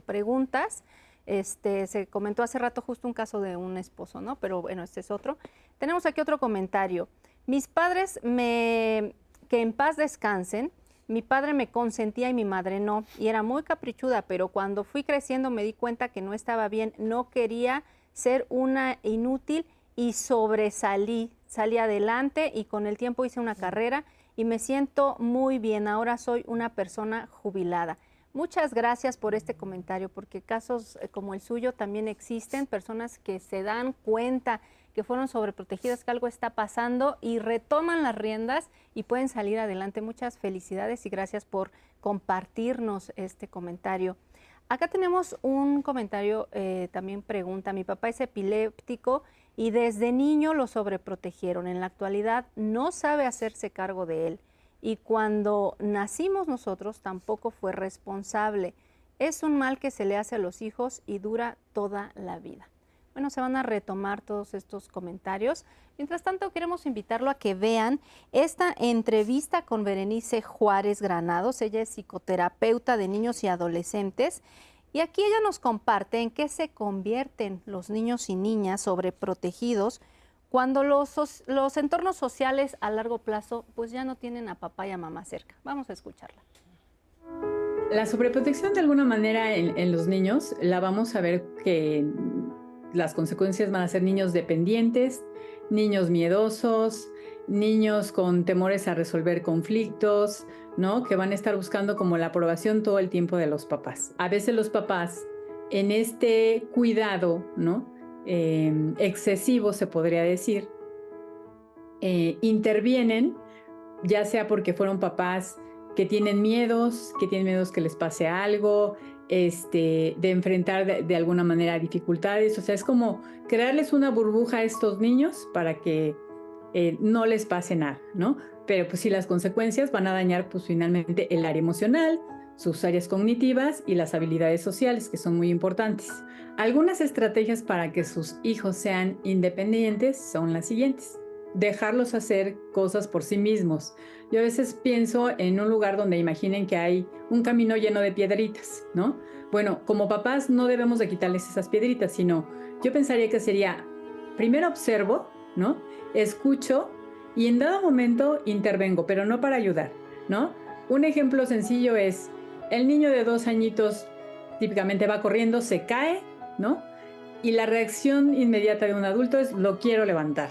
preguntas. Se comentó hace rato justo un caso de un esposo, ¿no? Pero bueno, este es otro. Tenemos aquí otro comentario. Mis padres que en paz descansen, mi padre me consentía y mi madre no, y era muy caprichuda, pero cuando fui creciendo me di cuenta que no estaba bien, no quería ser una inútil y salí adelante y con el tiempo hice una carrera y me siento muy bien, ahora soy una persona jubilada. Muchas gracias por este comentario, porque casos como el suyo también existen, personas que se dan cuenta que fueron sobreprotegidas, que algo está pasando y retoman las riendas y pueden salir adelante. Muchas felicidades y gracias por compartirnos este comentario. Acá tenemos un comentario, también pregunta, mi papá es epiléptico y desde niño lo sobreprotegieron. En la actualidad no sabe hacerse cargo de él y cuando nacimos nosotros tampoco fue responsable. Es un mal que se le hace a los hijos y dura toda la vida. Bueno, se van a retomar todos estos comentarios. Mientras tanto, queremos invitarlo a que vean esta entrevista con Berenice Juárez Granados. Ella es psicoterapeuta de niños y adolescentes. Y aquí ella nos comparte en qué se convierten los niños y niñas sobreprotegidos cuando los entornos sociales a largo plazo pues ya no tienen a papá y a mamá cerca. Vamos a escucharla. La sobreprotección de alguna manera en los niños la vamos a ver que las consecuencias van a ser niños dependientes, niños miedosos, niños con temores a resolver conflictos, ¿no? Que van a estar buscando como la aprobación todo el tiempo de los papás. A veces los papás en este cuidado, ¿no? Excesivo se podría decir, intervienen, ya sea porque fueron papás que tienen miedos que les pase algo, de enfrentar de alguna manera dificultades. O sea, es como crearles una burbuja a estos niños para que no les pase nada, ¿no? Pero pues sí, las consecuencias van a dañar pues finalmente el área emocional, sus áreas cognitivas y las habilidades sociales, que son muy importantes. Algunas estrategias para que sus hijos sean independientes son las siguientes. Dejarlos hacer cosas por sí mismos. Yo a veces pienso en un lugar donde imaginen que hay un camino lleno de piedritas, ¿no? Bueno, como papás no debemos de quitarles esas piedritas, sino yo pensaría que sería, primero observo, ¿no? Escucho y en dado momento intervengo, pero no para ayudar, ¿no? Un ejemplo sencillo es, el niño de 2 añitos típicamente va corriendo, se cae, ¿no? Y la reacción inmediata de un adulto es, lo quiero levantar.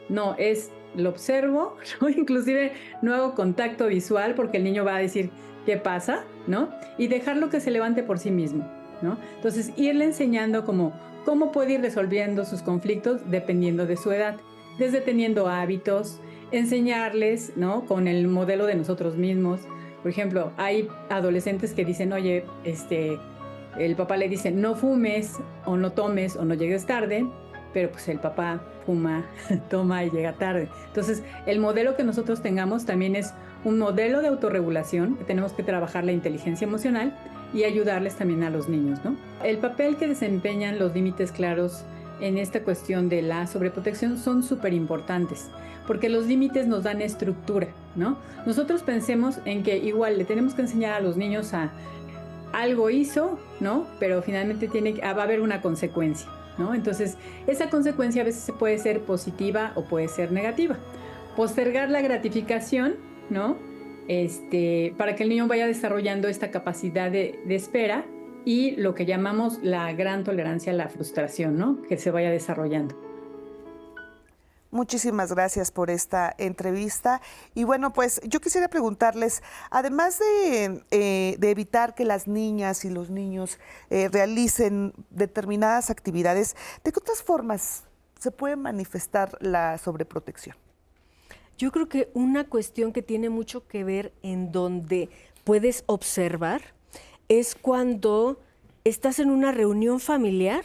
No, es, lo observo, ¿no? Inclusive no hago contacto visual porque el niño va a decir, ¿qué pasa? ¿No? Y dejarlo que se levante por sí mismo, ¿no? Entonces, irle enseñando cómo puede ir resolviendo sus conflictos dependiendo de su edad. Desde teniendo hábitos, enseñarles, ¿no? Con el modelo de nosotros mismos. Por ejemplo, hay adolescentes que dicen, oye, el papá le dice, no fumes o no tomes o no llegues tarde, pero pues el papá fuma, toma y llega tarde. Entonces, el modelo que nosotros tengamos también es un modelo de autorregulación, que tenemos que trabajar la inteligencia emocional y ayudarles también a los niños, ¿no? El papel que desempeñan los límites claros en esta cuestión de la sobreprotección son súper importantes, porque los límites nos dan estructura, ¿no? Nosotros pensemos en que igual le tenemos que enseñar a los niños a algo hizo, ¿no? Pero finalmente va a haber una consecuencia, ¿no? Entonces, esa consecuencia a veces puede ser positiva o puede ser negativa. Postergar la gratificación, ¿no? Para que el niño vaya desarrollando esta capacidad de espera y lo que llamamos la gran tolerancia a la frustración, ¿no? Que se vaya desarrollando. Muchísimas gracias por esta entrevista. Y bueno, pues yo quisiera preguntarles, además de evitar que las niñas y los niños realicen determinadas actividades, ¿de qué otras formas se puede manifestar la sobreprotección? Yo creo que una cuestión que tiene mucho que ver en donde puedes observar es cuando estás en una reunión familiar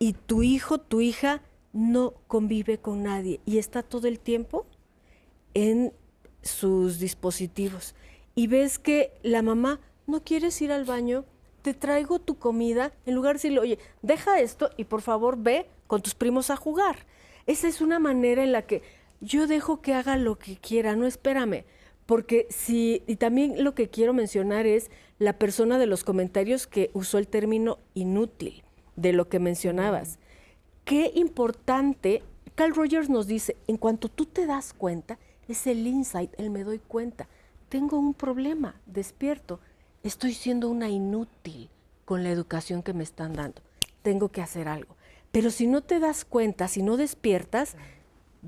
y tu hijo, tu hija no convive con nadie y está todo el tiempo en sus dispositivos. Y ves que la mamá, ¿no quieres ir al baño? Te traigo tu comida, en lugar de decirle, oye, deja esto y por favor ve con tus primos a jugar. Esa es una manera en la que yo dejo que haga lo que quiera, no espérame. Porque y también lo que quiero mencionar es la persona de los comentarios que usó el término inútil, de lo que mencionabas. Qué importante, Carl Rogers nos dice, en cuanto tú te das cuenta, es el insight, el me doy cuenta. Tengo un problema, despierto, estoy siendo una inútil con la educación que me están dando. Tengo que hacer algo. Pero si no te das cuenta, si no despiertas,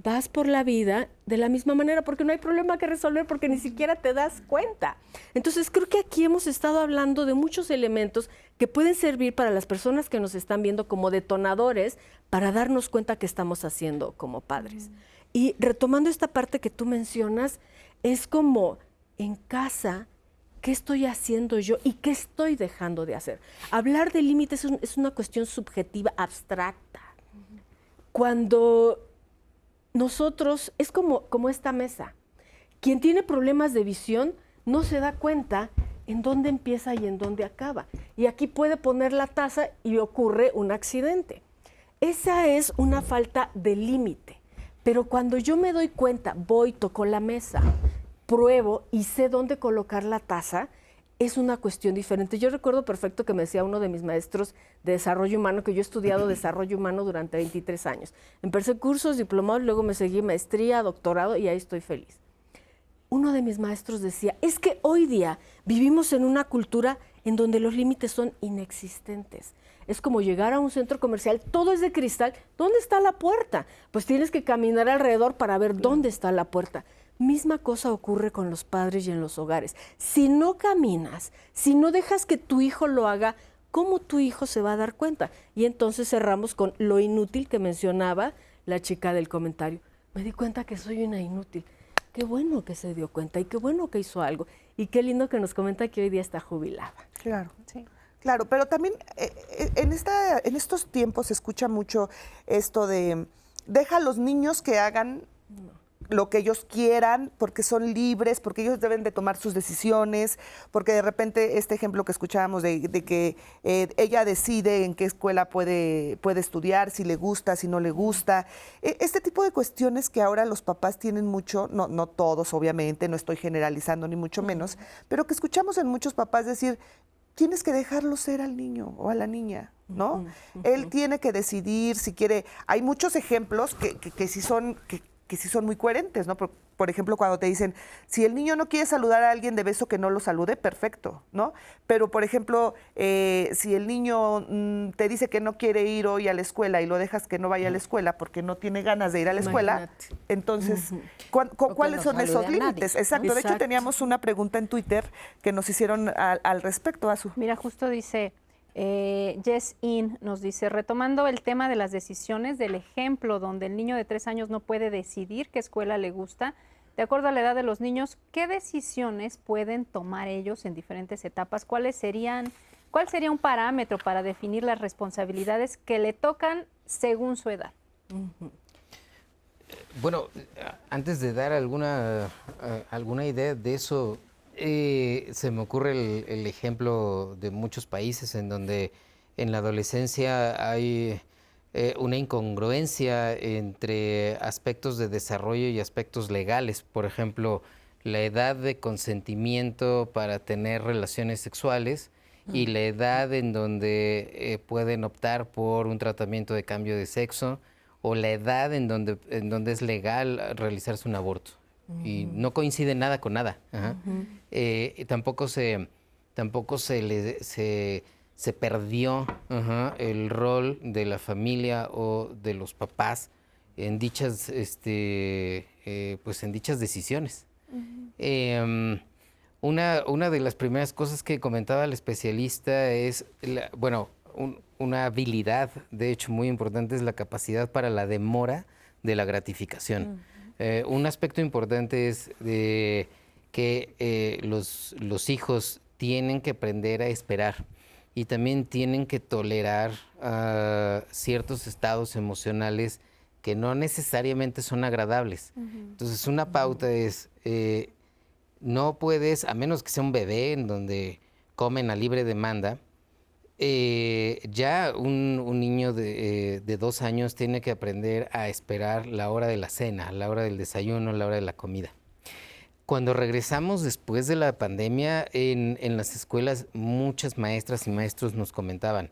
vas por la vida de la misma manera, porque no hay problema que resolver, porque ni siquiera te das cuenta. Entonces, creo que aquí hemos estado hablando de muchos elementos que pueden servir para las personas que nos están viendo como detonadores para darnos cuenta que estamos haciendo como padres. Y retomando esta parte que tú mencionas, es como en casa, ¿qué estoy haciendo yo y qué estoy dejando de hacer? Hablar de límites es una cuestión subjetiva, abstracta. Cuando nosotros, es como esta mesa. Quien tiene problemas de visión no se da cuenta en dónde empieza y en dónde acaba. Y aquí puede poner la taza y ocurre un accidente. Esa es una falta de límite. Pero cuando yo me doy cuenta, voy, toco la mesa, pruebo y sé dónde colocar la taza, es una cuestión diferente. Yo recuerdo perfecto que me decía uno de mis maestros de desarrollo humano, que yo he estudiado desarrollo humano durante 23 años. Empecé cursos, diplomados, luego me seguí maestría, doctorado y ahí estoy feliz. Uno de mis maestros decía, es que hoy día vivimos en una cultura en donde los límites son inexistentes. Es como llegar a un centro comercial, todo es de cristal, ¿dónde está la puerta? Pues tienes que caminar alrededor para ver dónde está la puerta. Misma cosa ocurre con los padres y en los hogares. Si no caminas, si no dejas que tu hijo lo haga, ¿cómo tu hijo se va a dar cuenta? Y entonces cerramos con lo inútil que mencionaba la chica del comentario. Me di cuenta que soy una inútil. Qué bueno que se dio cuenta y qué bueno que hizo algo. Y qué lindo que nos comenta que hoy día está jubilada. Claro, sí. Claro, pero también en estos tiempos se escucha mucho esto de deja a los niños que hagan lo que ellos quieran, porque son libres, porque ellos deben de tomar sus decisiones, porque de repente este ejemplo que escuchábamos de que ella decide en qué escuela puede estudiar, si le gusta, si no le gusta. Este tipo de cuestiones que ahora los papás tienen mucho, no todos obviamente, no estoy generalizando ni mucho menos, pero que escuchamos en muchos papás decir, tienes que dejarlo ser al niño o a la niña, ¿no? Él tiene que decidir si quiere. Hay muchos ejemplos que sí son... que sí son muy coherentes, ¿no? Por ejemplo, cuando te dicen, si el niño no quiere saludar a alguien de beso, que no lo salude, perfecto, ¿no? Pero, por ejemplo, si el niño te dice que no quiere ir hoy a la escuela y lo dejas que no vaya a la escuela porque no tiene ganas de ir a la escuela, entonces, ¿cuáles son esos límites? Exacto. De hecho, teníamos una pregunta en Twitter que nos hicieron al respecto, Azu. Mira, justo dice... Jess In nos dice, retomando el tema de las decisiones, del ejemplo donde el niño de 3 años no puede decidir qué escuela le gusta, de acuerdo a la edad de los niños, ¿qué decisiones pueden tomar ellos en diferentes etapas? ¿Cuál sería un parámetro para definir las responsabilidades que le tocan según su edad? Bueno, antes de dar alguna idea de eso, se me ocurre el ejemplo de muchos países en donde en la adolescencia hay una incongruencia entre aspectos de desarrollo y aspectos legales. Por ejemplo, la edad de consentimiento para tener relaciones sexuales y la edad en donde pueden optar por un tratamiento de cambio de sexo, o la edad en donde es legal realizarse un aborto. Y no coincide nada con nada. Ajá. Tampoco se perdió el rol de la familia o de los papás en dichas, en dichas decisiones. Una de las primeras cosas que comentaba el especialista es, una habilidad, de hecho, muy importante, es la capacidad para la demora de la gratificación. Un aspecto importante es que los hijos tienen que aprender a esperar y también tienen que tolerar ciertos estados emocionales que no necesariamente son agradables. Entonces, una pauta es, no puedes, a menos que sea un bebé en donde comen a libre demanda, ya un niño de 2 años tiene que aprender a esperar la hora de la cena, la hora del desayuno, la hora de la comida. Cuando regresamos después de la pandemia, en las escuelas, muchas maestras y maestros nos comentaban,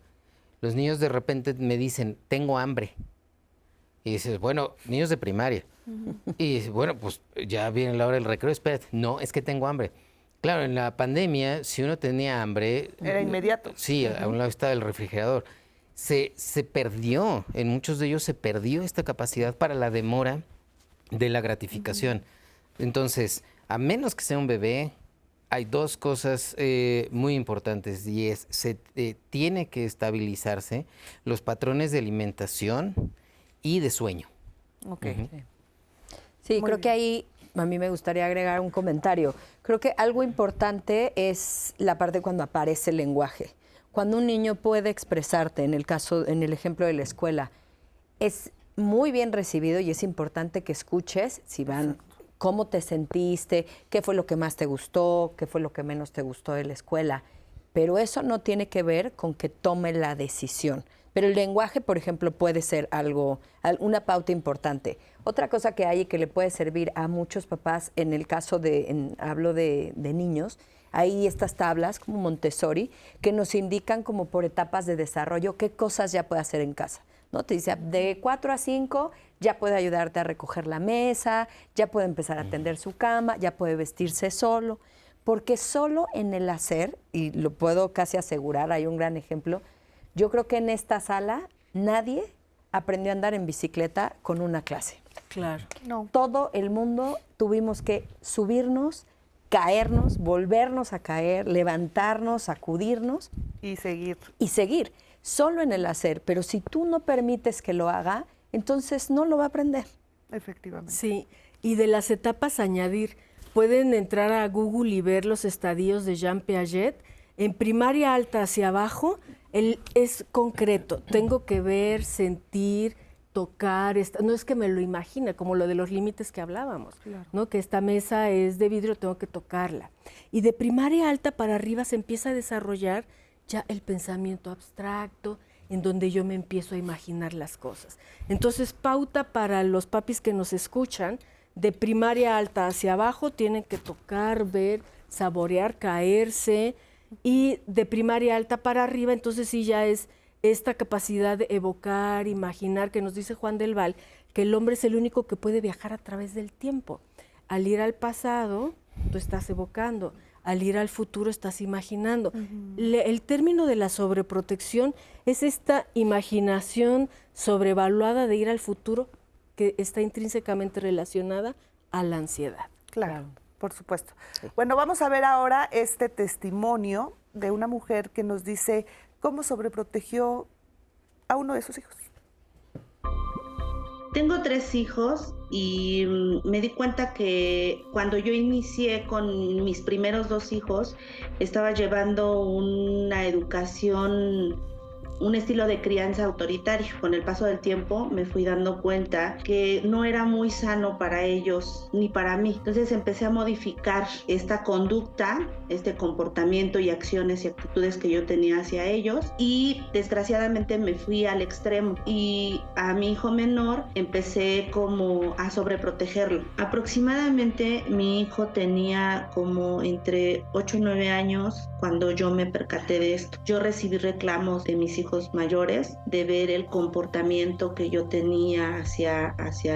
los niños de repente me dicen, tengo hambre. Y dices, bueno, niños de primaria. Y dices, bueno, pues ya viene la hora del recreo, espérate. No, es que tengo hambre. Claro, en la pandemia, si uno tenía hambre... Era inmediato. Sí, a un lado estaba el refrigerador. Se perdió, en muchos de ellos se perdió esta capacidad para la demora de la gratificación. Entonces, a menos que sea un bebé, hay 2 cosas muy importantes, y es, tiene que estabilizarse los patrones de alimentación y de sueño. Ok. Sí, creo que ahí a mí me gustaría agregar un comentario. Creo que algo importante es la parte cuando aparece el lenguaje. Cuando un niño puede expresarte, en el ejemplo de la escuela, es muy bien recibido y es importante que escuches si van, cómo te sentiste, qué fue lo que más te gustó, qué fue lo que menos te gustó de la escuela. Pero eso no tiene que ver con que tome la decisión. Pero el lenguaje, por ejemplo, puede ser una pauta importante. Otra cosa que hay y que le puede servir a muchos papás, en el caso hablo de niños, hay estas tablas como Montessori que nos indican como por etapas de desarrollo qué cosas ya puede hacer en casa, ¿no? Te dice, de 4 a 5 ya puede ayudarte a recoger la mesa, ya puede empezar a tender su cama, ya puede vestirse solo, porque solo en el hacer, y lo puedo casi asegurar, hay un gran ejemplo. Yo creo que en esta sala nadie aprendió a andar en bicicleta con una clase. Claro. No. Todo el mundo tuvimos que subirnos, caernos, volvernos a caer, levantarnos, sacudirnos. Y seguir. Y seguir, solo en el hacer. Pero si tú no permites que lo haga, entonces no lo va a aprender. Efectivamente. Sí, y de las etapas añadir, pueden entrar a Google y ver los estadios de Jean Piaget. En primaria alta hacia abajo, es concreto. Tengo que ver, sentir, tocar. No es que me lo imagine, como lo de los límites que hablábamos, claro, ¿no? Que esta mesa es de vidrio, tengo que tocarla. Y de primaria alta para arriba se empieza a desarrollar ya el pensamiento abstracto, en donde yo me empiezo a imaginar las cosas. Entonces, pauta para los papis que nos escuchan, de primaria alta hacia abajo tienen que tocar, ver, saborear, caerse, y de primaria alta para arriba, entonces sí ya es esta capacidad de evocar, imaginar, que nos dice Juan del Val, que el hombre es el único que puede viajar a través del tiempo. Al ir al pasado, tú estás evocando, al ir al futuro estás imaginando. El término de la sobreprotección es esta imaginación sobrevaluada de ir al futuro que está intrínsecamente relacionada a la ansiedad. Claro. Por supuesto. Sí. Bueno, vamos a ver ahora este testimonio de una mujer que nos dice cómo sobreprotegió a uno de sus hijos. Tengo 3 hijos y me di cuenta que cuando yo inicié con mis primeros 2 hijos, estaba llevando una educación un estilo de crianza autoritario. Con el paso del tiempo me fui dando cuenta que no era muy sano para ellos ni para mí. Entonces empecé a modificar esta conducta, este comportamiento y acciones y actitudes que yo tenía hacia ellos, y desgraciadamente me fui al extremo y a mi hijo menor empecé como a sobreprotegerlo. Aproximadamente mi hijo tenía como entre 8 y 9 años cuando yo me percaté de esto. Yo recibí reclamos de mis hijos mayores de ver el comportamiento que yo tenía hacia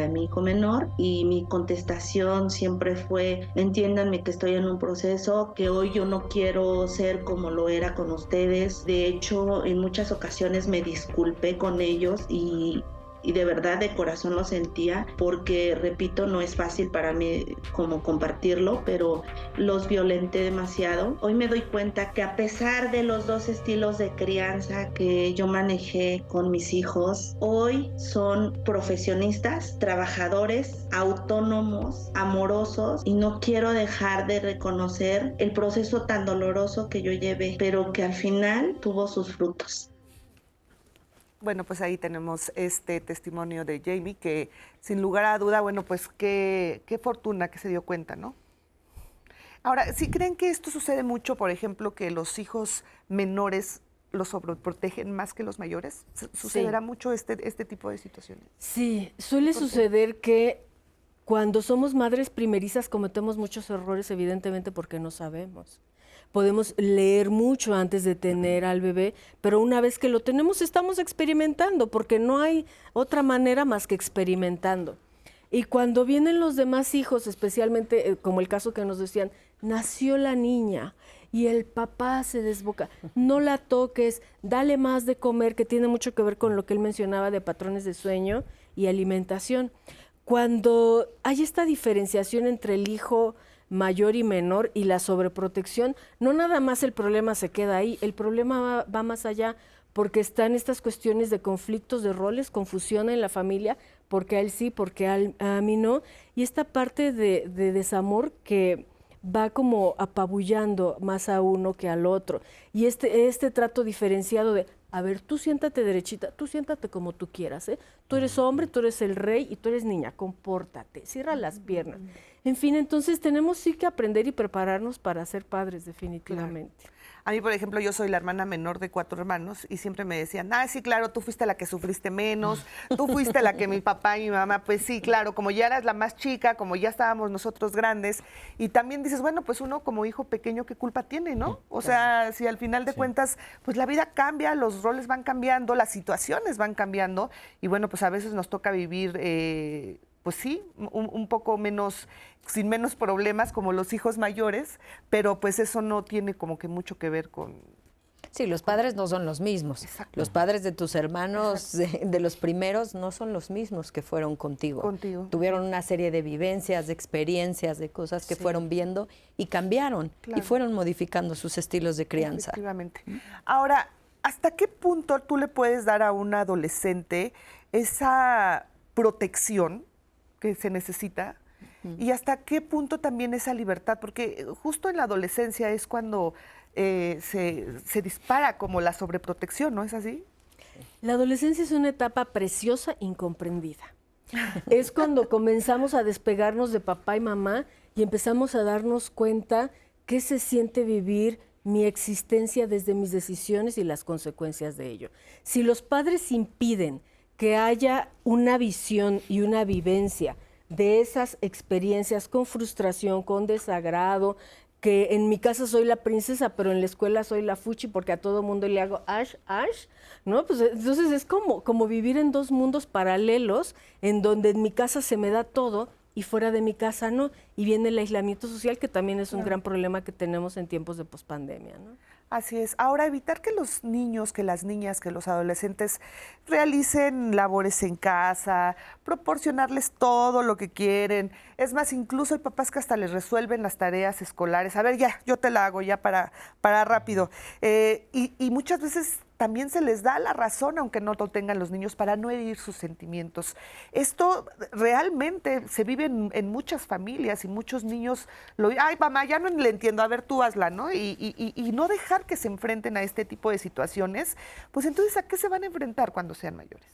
mi hijo menor, y mi contestación siempre fue: entiéndanme que estoy en un proceso, que hoy yo no quiero ser como lo era con ustedes. De hecho, en muchas ocasiones me disculpé con ellos y de verdad de corazón lo sentía, porque repito, no es fácil para mí como compartirlo, pero los violenté demasiado. Hoy me doy cuenta que a pesar de los dos estilos de crianza que yo manejé con mis hijos, hoy son profesionistas, trabajadores, autónomos, amorosos, y no quiero dejar de reconocer el proceso tan doloroso que yo llevé, pero que al final tuvo sus frutos. Bueno, pues ahí tenemos este testimonio de Jamie, que sin lugar a duda, bueno, pues qué fortuna que se dio cuenta, ¿no? Ahora, ¿sí creen que esto sucede mucho, por ejemplo, que los hijos menores los sobreprotegen más que los mayores? ¿Sucederá mucho este tipo de situaciones? Sí, suele suceder que cuando somos madres primerizas cometemos muchos errores, evidentemente porque no sabemos. Podemos leer mucho antes de tener al bebé, pero una vez que lo tenemos estamos experimentando, porque no hay otra manera más que experimentando. Y cuando vienen los demás hijos, especialmente como el caso que nos decían, nació la niña y el papá se desboca, no la toques, dale más de comer, que tiene mucho que ver con lo que él mencionaba de patrones de sueño y alimentación. Cuando hay esta diferenciación entre el hijo mayor y menor y la sobreprotección, no nada más el problema se queda ahí, el problema va más allá, porque están estas cuestiones de conflictos de roles, confusión en la familia, porque a él sí, porque a mí no, y esta parte de desamor que va como apabullando más a uno que al otro, y este trato diferenciado de, a ver, tú siéntate derechita, tú siéntate como tú quieras, ¿eh? Tú eres hombre, tú eres el rey y tú eres niña, compórtate, cierra las piernas. En fin, entonces tenemos sí que aprender y prepararnos para ser padres, definitivamente. Claro. A mí, por ejemplo, yo soy la hermana menor de 4 hermanos y siempre me decían, sí, claro, tú fuiste la que sufriste menos, tú fuiste la que mi papá y mi mamá, pues sí, claro, como ya eras la más chica, como ya estábamos nosotros grandes, y también dices, bueno, pues uno como hijo pequeño, ¿qué culpa tiene, no? O sea, si al final de cuentas, pues la vida cambia, los roles van cambiando, las situaciones van cambiando, y bueno, pues a veces nos toca vivir pues sí, un poco menos, sin menos problemas como los hijos mayores, pero pues eso no tiene como que mucho que ver con... Sí, los padres no son los mismos. Exacto. Los padres de tus hermanos, de los primeros, no son los mismos que fueron contigo. Tuvieron una serie de vivencias, de experiencias, de cosas que fueron viendo y cambiaron y fueron modificando sus estilos de crianza. Efectivamente. Ahora, ¿hasta qué punto tú le puedes dar a un adolescente esa protección que se necesita, y hasta qué punto también esa libertad? Porque justo en la adolescencia es cuando se dispara como la sobreprotección, ¿no es así? La adolescencia es una etapa preciosa, incomprendida. Es cuando comenzamos a despegarnos de papá y mamá y empezamos a darnos cuenta qué se siente vivir mi existencia desde mis decisiones y las consecuencias de ello. Si los padres impiden que haya una visión y una vivencia de esas experiencias con frustración, con desagrado, que en mi casa soy la princesa, pero en la escuela soy la fuchi porque a todo mundo le hago ash, ¿no? Pues entonces es como vivir en dos mundos paralelos, en donde en mi casa se me da todo y fuera de mi casa no, y viene el aislamiento social, que también es un gran problema que tenemos en tiempos de pospandemia, ¿no? Así es. Ahora, evitar que los niños, que las niñas, que los adolescentes realicen labores en casa, proporcionarles todo lo que quieren. Es más, incluso hay papás que hasta les resuelven las tareas escolares. A ver, ya, yo te la hago ya para rápido. Y muchas veces también se les da la razón, aunque no lo tengan los niños, para no herir sus sentimientos. Esto realmente se vive en muchas familias y muchos niños ay, mamá, ya no le entiendo, a ver, tú hazla, ¿no? Y no dejar que se enfrenten a este tipo de situaciones, pues entonces, ¿a qué se van a enfrentar cuando sean mayores?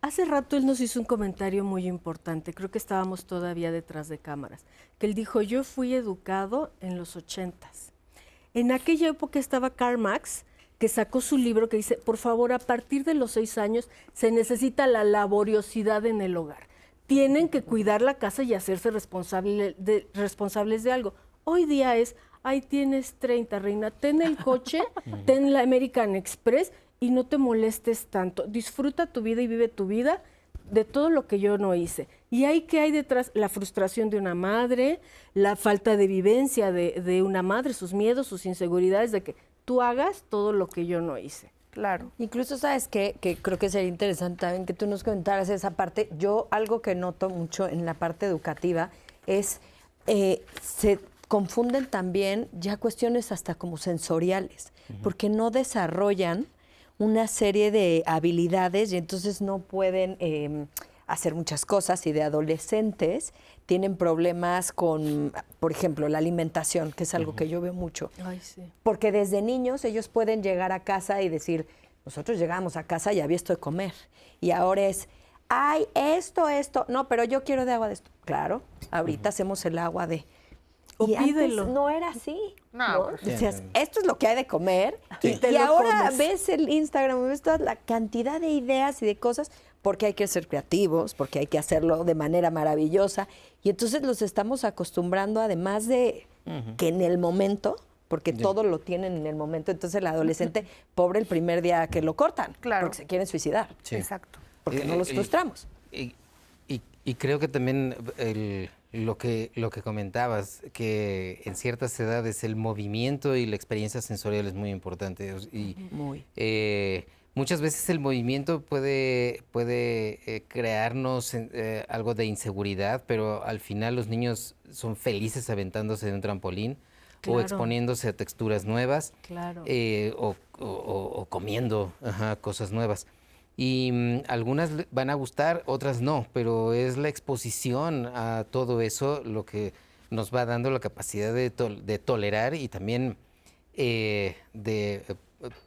Hace rato él nos hizo un comentario muy importante, creo que estábamos todavía detrás de cámaras, que él dijo, yo fui educado en los 80s. En aquella época estaba Karl Marx, que sacó su libro que dice, por favor, a partir de los 6 años se necesita la laboriosidad en el hogar. Tienen que cuidar la casa y hacerse responsables de algo. Hoy día es, ahí tienes 30, reina, ten el coche, ten la American Express y no te molestes tanto. Disfruta tu vida y vive tu vida de todo lo que yo no hice. Y ahí que hay detrás la frustración de una madre, la falta de vivencia de una madre, sus miedos, sus inseguridades de que tú hagas todo lo que yo no hice. Claro. Incluso, ¿sabes qué? Que creo que sería interesante también que tú nos comentaras esa parte. Yo algo que noto mucho en la parte educativa es, se confunden también ya cuestiones hasta como sensoriales, porque no desarrollan una serie de habilidades y entonces no pueden hacer muchas cosas, y de adolescentes tienen problemas con, por ejemplo, la alimentación, que es algo que yo veo mucho. Ay, sí. Porque desde niños ellos pueden llegar a casa y decir, nosotros llegamos a casa y había esto de comer, y ahora es, ay, esto, no, pero yo quiero de agua de esto. Claro, ahorita hacemos el agua de... O y pídelo. antes no era así. No. Decías, esto es lo que hay de comer. Sí. Y ahora ves el Instagram, ves toda la cantidad de ideas y de cosas, porque hay que ser creativos, porque hay que hacerlo de manera maravillosa. Y entonces los estamos acostumbrando, además de que en el momento, porque todo lo tienen en el momento, entonces el adolescente, pobre el primer día que lo cortan, Claro. porque se quieren suicidar. Sí. Exacto. Porque no los frustramos. Y creo que también lo que comentabas, que en ciertas edades el movimiento y la experiencia sensorial es muy importante. Y muchas veces el movimiento puede crearnos algo de inseguridad, pero al final los niños son felices aventándose de un trampolín, o exponiéndose a texturas nuevas, o comiendo cosas nuevas. Y algunas van a gustar, otras no, pero es la exposición a todo eso lo que nos va dando la capacidad de tolerar y también de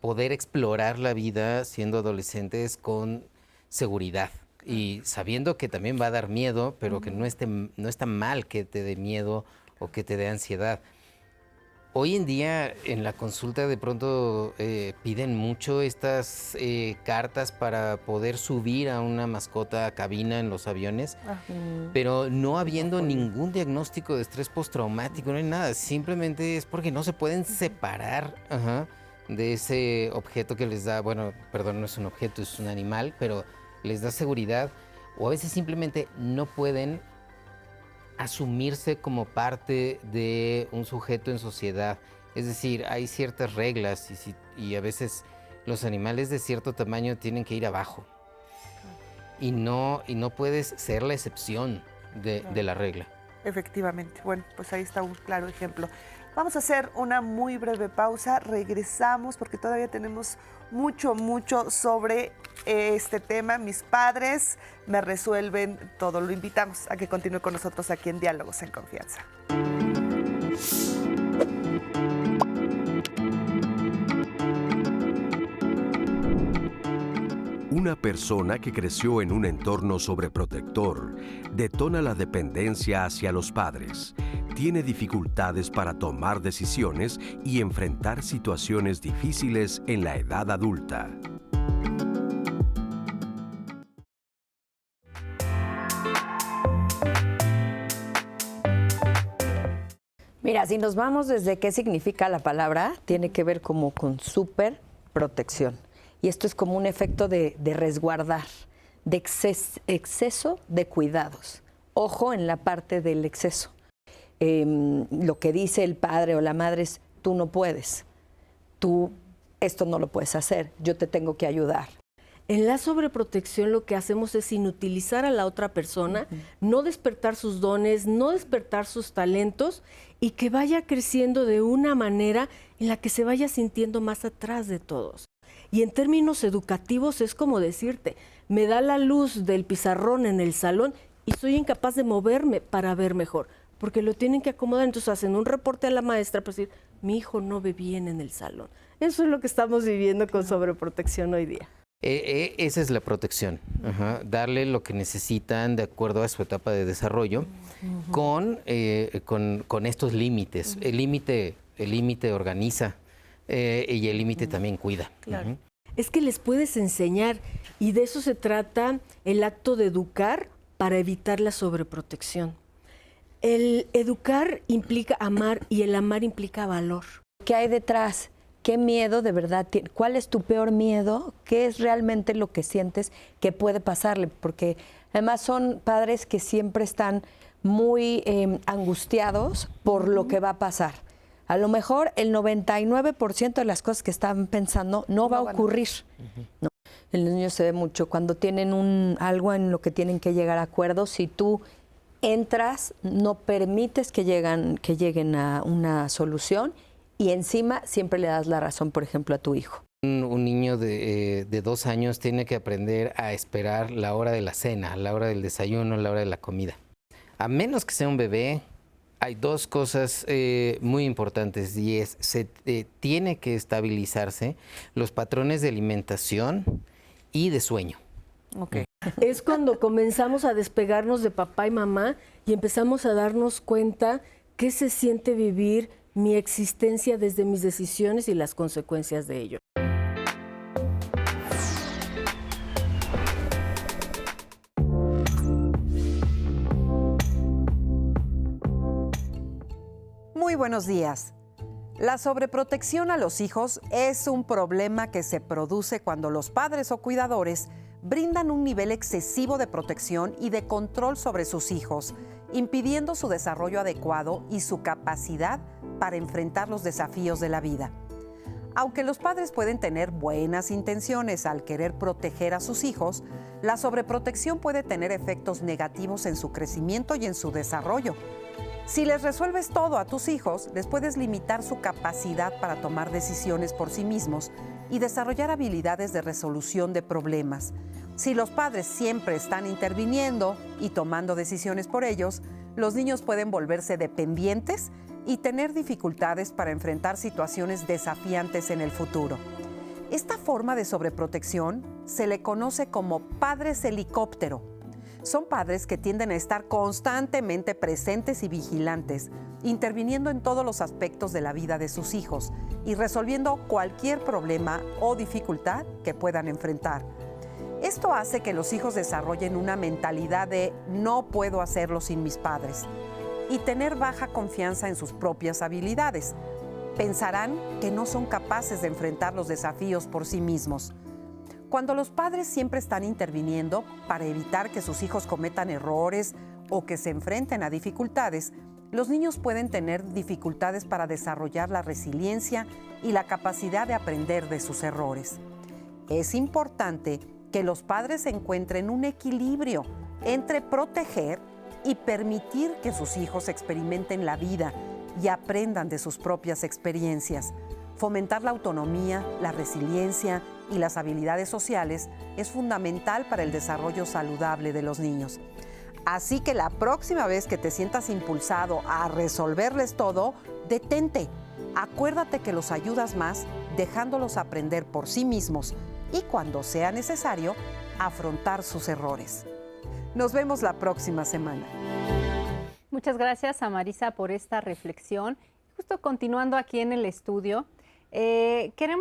poder explorar la vida siendo adolescentes con seguridad y sabiendo que también va a dar miedo, pero que no está mal que te dé miedo o que te dé ansiedad. Hoy en día en la consulta de pronto piden mucho estas cartas para poder subir a una mascota a cabina en los aviones, pero no habiendo ningún diagnóstico de estrés postraumático, no hay nada, simplemente es porque no se pueden separar de ese objeto que les da, bueno, perdón, no es un objeto, es un animal, pero les da seguridad, o a veces simplemente no pueden asumirse como parte de un sujeto en sociedad. Es decir, hay ciertas reglas y a veces los animales de cierto tamaño tienen que ir abajo. Y no puedes ser la excepción de la regla. Efectivamente. Bueno, pues ahí está un claro ejemplo. Vamos a hacer una muy breve pausa. Regresamos porque todavía tenemos mucho sobre este tema. Mis padres me resuelven todo. Lo invitamos a que continúe con nosotros aquí en Diálogos en Confianza. Una persona que creció en un entorno sobreprotector detona la dependencia hacia los padres, tiene dificultades para tomar decisiones y enfrentar situaciones difíciles en la edad adulta. Mira, si nos vamos desde qué significa la palabra, tiene que ver como con súper protección. Y esto es como un efecto de resguardar, de exceso de cuidados. Ojo en la parte del exceso. Lo que dice el padre o la madre es, tú no puedes, tú esto no lo puedes hacer, yo te tengo que ayudar. En la sobreprotección lo que hacemos es inutilizar a la otra persona, no despertar sus dones, no despertar sus talentos y que vaya creciendo de una manera en la que se vaya sintiendo más atrás de todos. Y en términos educativos es como decirte, me da la luz del pizarrón en el salón y soy incapaz de moverme para ver mejor, porque lo tienen que acomodar. Entonces hacen un reporte a la maestra para decir, mi hijo no ve bien en el salón. Eso es lo que estamos viviendo con sobreprotección hoy día. Esa es la protección, darle lo que necesitan de acuerdo a su etapa de desarrollo con estos límites. El límite organiza y el límite también cuida. Claro. Es que les puedes enseñar y de eso se trata el acto de educar para evitar la sobreprotección. El educar implica amar y el amar implica valor. ¿Qué hay detrás? ¿Qué miedo de verdad? ¿Cuál es tu peor miedo? ¿Qué es realmente lo que sientes que puede pasarle? Porque además son padres que siempre están muy angustiados por lo que va a pasar. A lo mejor el 99% de las cosas que están pensando no va a ocurrir. ¿No? En los niños se ve mucho cuando tienen algo en lo que tienen que llegar a acuerdos. Si tú entras, no permites que lleguen a una solución y encima siempre le das la razón, por ejemplo, a tu hijo. Un niño de 2 años tiene que aprender a esperar la hora de la cena, la hora del desayuno, la hora de la comida. A menos que sea un bebé, hay 2 cosas muy importantes y es tiene que estabilizarse los patrones de alimentación y de sueño. Okay. Es cuando comenzamos a despegarnos de papá y mamá y empezamos a darnos cuenta qué se siente vivir mi existencia desde mis decisiones y las consecuencias de ello. Muy buenos días. La sobreprotección a los hijos es un problema que se produce cuando los padres o cuidadores brindan un nivel excesivo de protección y de control sobre sus hijos, impidiendo su desarrollo adecuado y su capacidad para enfrentar los desafíos de la vida. Aunque los padres pueden tener buenas intenciones al querer proteger a sus hijos, la sobreprotección puede tener efectos negativos en su crecimiento y en su desarrollo. Si les resuelves todo a tus hijos, les puedes limitar su capacidad para tomar decisiones por sí mismos y desarrollar habilidades de resolución de problemas. Si los padres siempre están interviniendo y tomando decisiones por ellos, los niños pueden volverse dependientes y tener dificultades para enfrentar situaciones desafiantes en el futuro. Esta forma de sobreprotección se le conoce como padres helicóptero. Son padres que tienden a estar constantemente presentes y vigilantes, interviniendo en todos los aspectos de la vida de sus hijos y resolviendo cualquier problema o dificultad que puedan enfrentar. Esto hace que los hijos desarrollen una mentalidad de no puedo hacerlo sin mis padres y tener baja confianza en sus propias habilidades. Pensarán que no son capaces de enfrentar los desafíos por sí mismos. Cuando los padres siempre están interviniendo para evitar que sus hijos cometan errores o que se enfrenten a dificultades, los niños pueden tener dificultades para desarrollar la resiliencia y la capacidad de aprender de sus errores. Es importante que los padres encuentren un equilibrio entre proteger y permitir que sus hijos experimenten la vida y aprendan de sus propias experiencias. Fomentar la autonomía, la resiliencia y las habilidades sociales es fundamental para el desarrollo saludable de los niños. Así que la próxima vez que te sientas impulsado a resolverles todo, detente. Acuérdate que los ayudas más dejándolos aprender por sí mismos y, cuando sea necesario, afrontar sus errores. Nos vemos la próxima semana. Muchas gracias a Marisa por esta reflexión. Justo continuando aquí en el estudio, quiero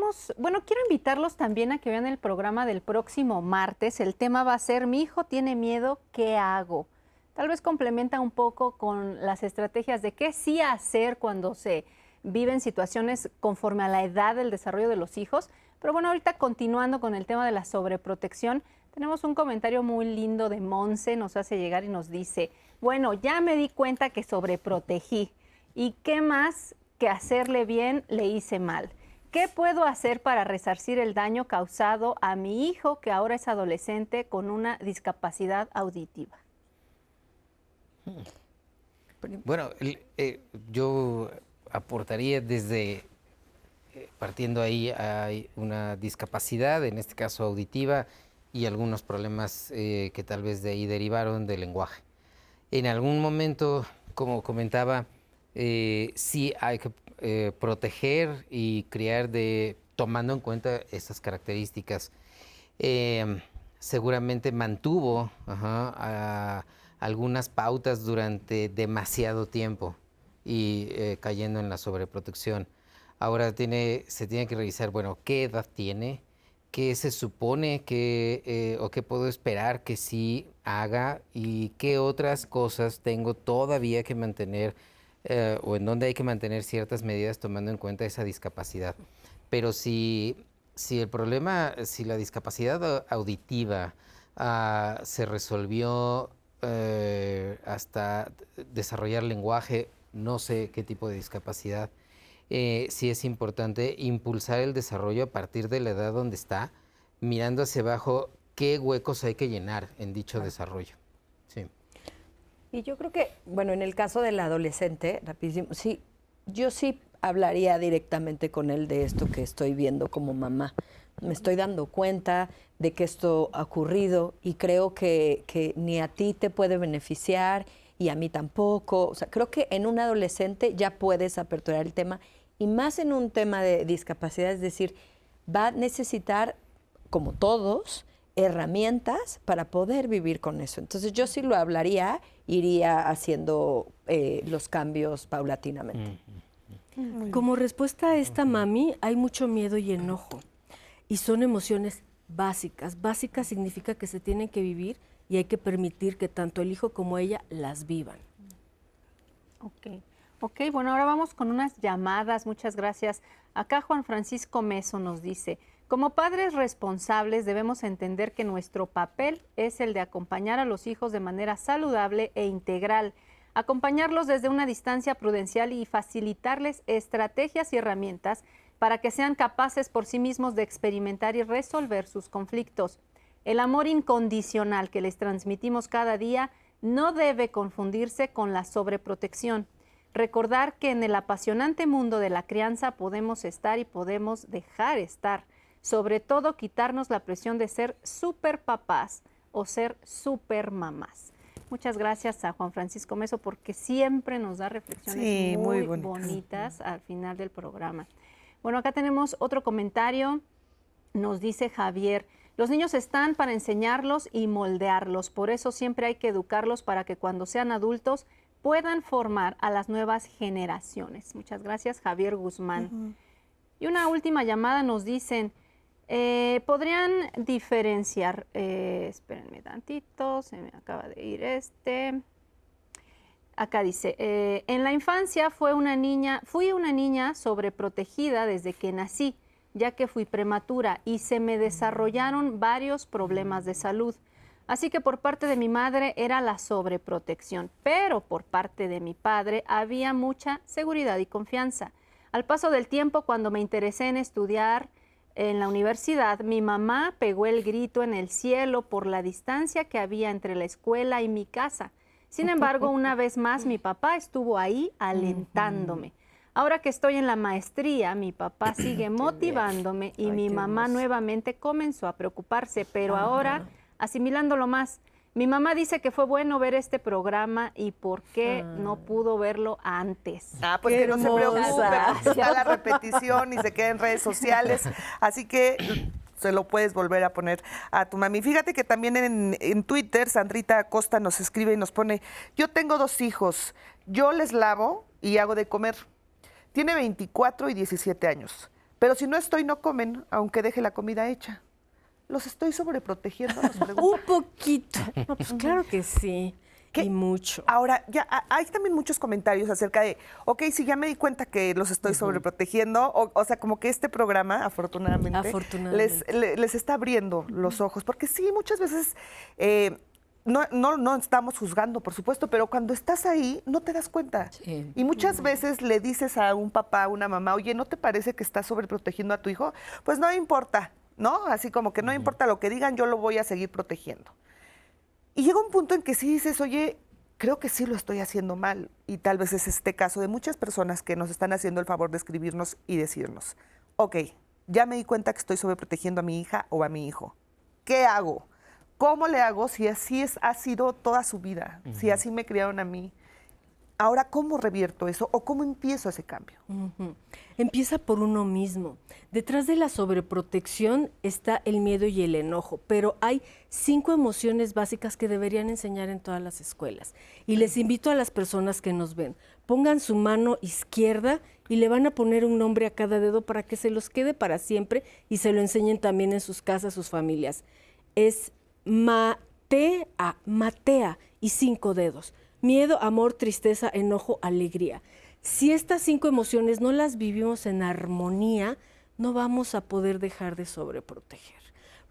invitarlos también a que vean el programa del próximo martes. El tema va a ser Mi hijo tiene miedo, ¿qué hago? Tal vez complementa un poco con las estrategias de qué sí hacer cuando se viven situaciones conforme a la edad del desarrollo de los hijos. Pero bueno, ahorita continuando con el tema de la sobreprotección, tenemos un comentario muy lindo de Monse, nos hace llegar y nos dice, bueno, ya me di cuenta que sobreprotegí. ¿Y qué más que hacerle bien le hice mal? ¿Qué puedo hacer para resarcir el daño causado a mi hijo, que ahora es adolescente con una discapacidad auditiva? Bueno, yo aportaría desde partiendo ahí hay una discapacidad, en este caso auditiva, y algunos problemas que tal vez de ahí derivaron del lenguaje. En algún momento, como comentaba, sí hay que proteger y criar tomando en cuenta estas características. Seguramente mantuvo algunas pautas durante demasiado tiempo y cayendo en la sobreprotección. Ahora se tiene que revisar, bueno, qué edad tiene, qué se supone que, o qué puedo esperar que sí haga y qué otras cosas tengo todavía que mantener o en dónde hay que mantener ciertas medidas tomando en cuenta esa discapacidad. Pero si el problema, si la discapacidad auditiva se resolvió hasta desarrollar lenguaje, no sé qué tipo de discapacidad, sí es importante impulsar el desarrollo a partir de la edad donde está, mirando hacia abajo qué huecos hay que llenar en dicho desarrollo. Sí. Y yo creo que, bueno, en el caso del adolescente, rapidísimo, sí, yo sí hablaría directamente con él de esto que estoy viendo como mamá. Me estoy dando cuenta de que esto ha ocurrido y creo que ni a ti te puede beneficiar y a mí tampoco. O sea, creo que en un adolescente ya puedes aperturar el tema y más en un tema de discapacidad, es decir, va a necesitar, como todos, herramientas para poder vivir con eso. Entonces yo sí lo hablaría, iría haciendo los cambios paulatinamente. Como respuesta a esta mami, hay mucho miedo y enojo. Y son emociones básicas. Básicas significa que se tienen que vivir y hay que permitir que tanto el hijo como ella las vivan. Ok, bueno, ahora vamos con unas llamadas. Muchas gracias. Acá Juan Francisco Meso nos dice, como padres responsables debemos entender que nuestro papel es el de acompañar a los hijos de manera saludable e integral, acompañarlos desde una distancia prudencial y facilitarles estrategias y herramientas para que sean capaces por sí mismos de experimentar y resolver sus conflictos. El amor incondicional que les transmitimos cada día no debe confundirse con la sobreprotección. Recordar que en el apasionante mundo de la crianza podemos estar y podemos dejar estar. Sobre todo quitarnos la presión de ser super papás o ser super mamás. Muchas gracias a Juan Francisco Meso porque siempre nos da reflexiones muy bonitas al final del programa. Bueno, acá tenemos otro comentario. Nos dice Javier, los niños están para enseñarlos y moldearlos. Por eso siempre hay que educarlos para que cuando sean adultos puedan formar a las nuevas generaciones. Muchas gracias, Javier Guzmán. Y una última llamada nos dicen, ¿podrían diferenciar? Espérenme tantito, se me acaba de ir este. Acá dice, en la infancia fui una niña sobreprotegida desde que nací, ya que fui prematura y se me desarrollaron varios problemas de salud. Así que por parte de mi madre era la sobreprotección, pero por parte de mi padre había mucha seguridad y confianza. Al paso del tiempo, cuando me interesé en estudiar en la universidad, mi mamá pegó el grito en el cielo por la distancia que había entre la escuela y mi casa. Sin embargo, una vez más, mi papá estuvo ahí alentándome. Ahora que estoy en la maestría, mi papá sigue motivándome y mi mamá nuevamente comenzó a preocuparse, pero ahora, asimilándolo más, mi mamá dice que fue bueno ver este programa y por qué no pudo verlo antes. Pues que no se preocupe, porque está la repetición y se queda en redes sociales, así que se lo puedes volver a poner a tu mami. Fíjate que también en Twitter, Sandrita Acosta nos escribe y nos pone, yo tengo 2 hijos, yo les lavo y hago de comer. Tiene 24 y 17 años, pero si no estoy, no comen, aunque deje la comida hecha. ¿Los estoy sobreprotegiendo? Nos pregunta. Un poquito. No, pues claro que sí. Y mucho. Ahora, ya hay también muchos comentarios acerca de, ok, sí, ya me di cuenta que los estoy sobreprotegiendo, o sea, como que este programa, afortunadamente. Les está abriendo los ojos, porque sí, muchas veces no estamos juzgando, por supuesto, pero cuando estás ahí no te das cuenta. Sí. Y muchas veces le dices a un papá, a una mamá, oye, ¿no te parece que estás sobreprotegiendo a tu hijo? Pues no importa, ¿no? Así como que no importa lo que digan, yo lo voy a seguir protegiendo. Y llega un punto en que sí dices, oye, creo que sí lo estoy haciendo mal. Y tal vez es este caso de muchas personas que nos están haciendo el favor de escribirnos y decirnos, ok, ya me di cuenta que estoy sobreprotegiendo a mi hija o a mi hijo. ¿Qué hago? ¿Cómo le hago si así ha sido toda su vida? Si así me criaron a mí. Ahora, ¿cómo revierto eso o cómo empiezo ese cambio? Empieza por uno mismo. Detrás de la sobreprotección está el miedo y el enojo, pero hay 5 emociones básicas que deberían enseñar en todas las escuelas. Y les invito a las personas que nos ven, pongan su mano izquierda y le van a poner un nombre a cada dedo para que se los quede para siempre y se lo enseñen también en sus casas, sus familias. Es Matea y 5 dedos. Miedo, amor, tristeza, enojo, alegría. Si estas 5 emociones no las vivimos en armonía, no vamos a poder dejar de sobreproteger.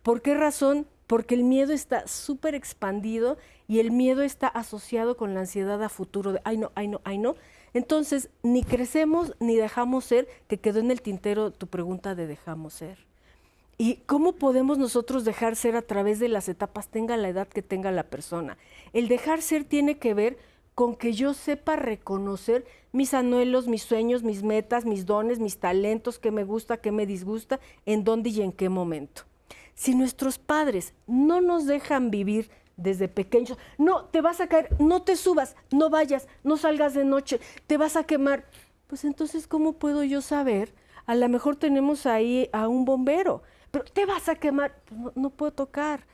¿Por qué razón? Porque el miedo está súper expandido y el miedo está asociado con la ansiedad a futuro de ay no, ay no, ay no. Entonces, ni crecemos ni dejamos ser, que quedó en el tintero tu pregunta de dejamos ser. ¿Y cómo podemos nosotros dejar ser a través de las etapas, tenga la edad que tenga la persona? El dejar ser tiene que ver con que yo sepa reconocer mis anhelos, mis sueños, mis metas, mis dones, mis talentos, qué me gusta, qué me disgusta, en dónde y en qué momento. Si nuestros padres no nos dejan vivir desde pequeños, no, te vas a caer, no te subas, no vayas, no salgas de noche, te vas a quemar, pues entonces, ¿cómo puedo yo saber? A lo mejor tenemos ahí a un bombero, pero te vas a quemar, pues no puedo tocar.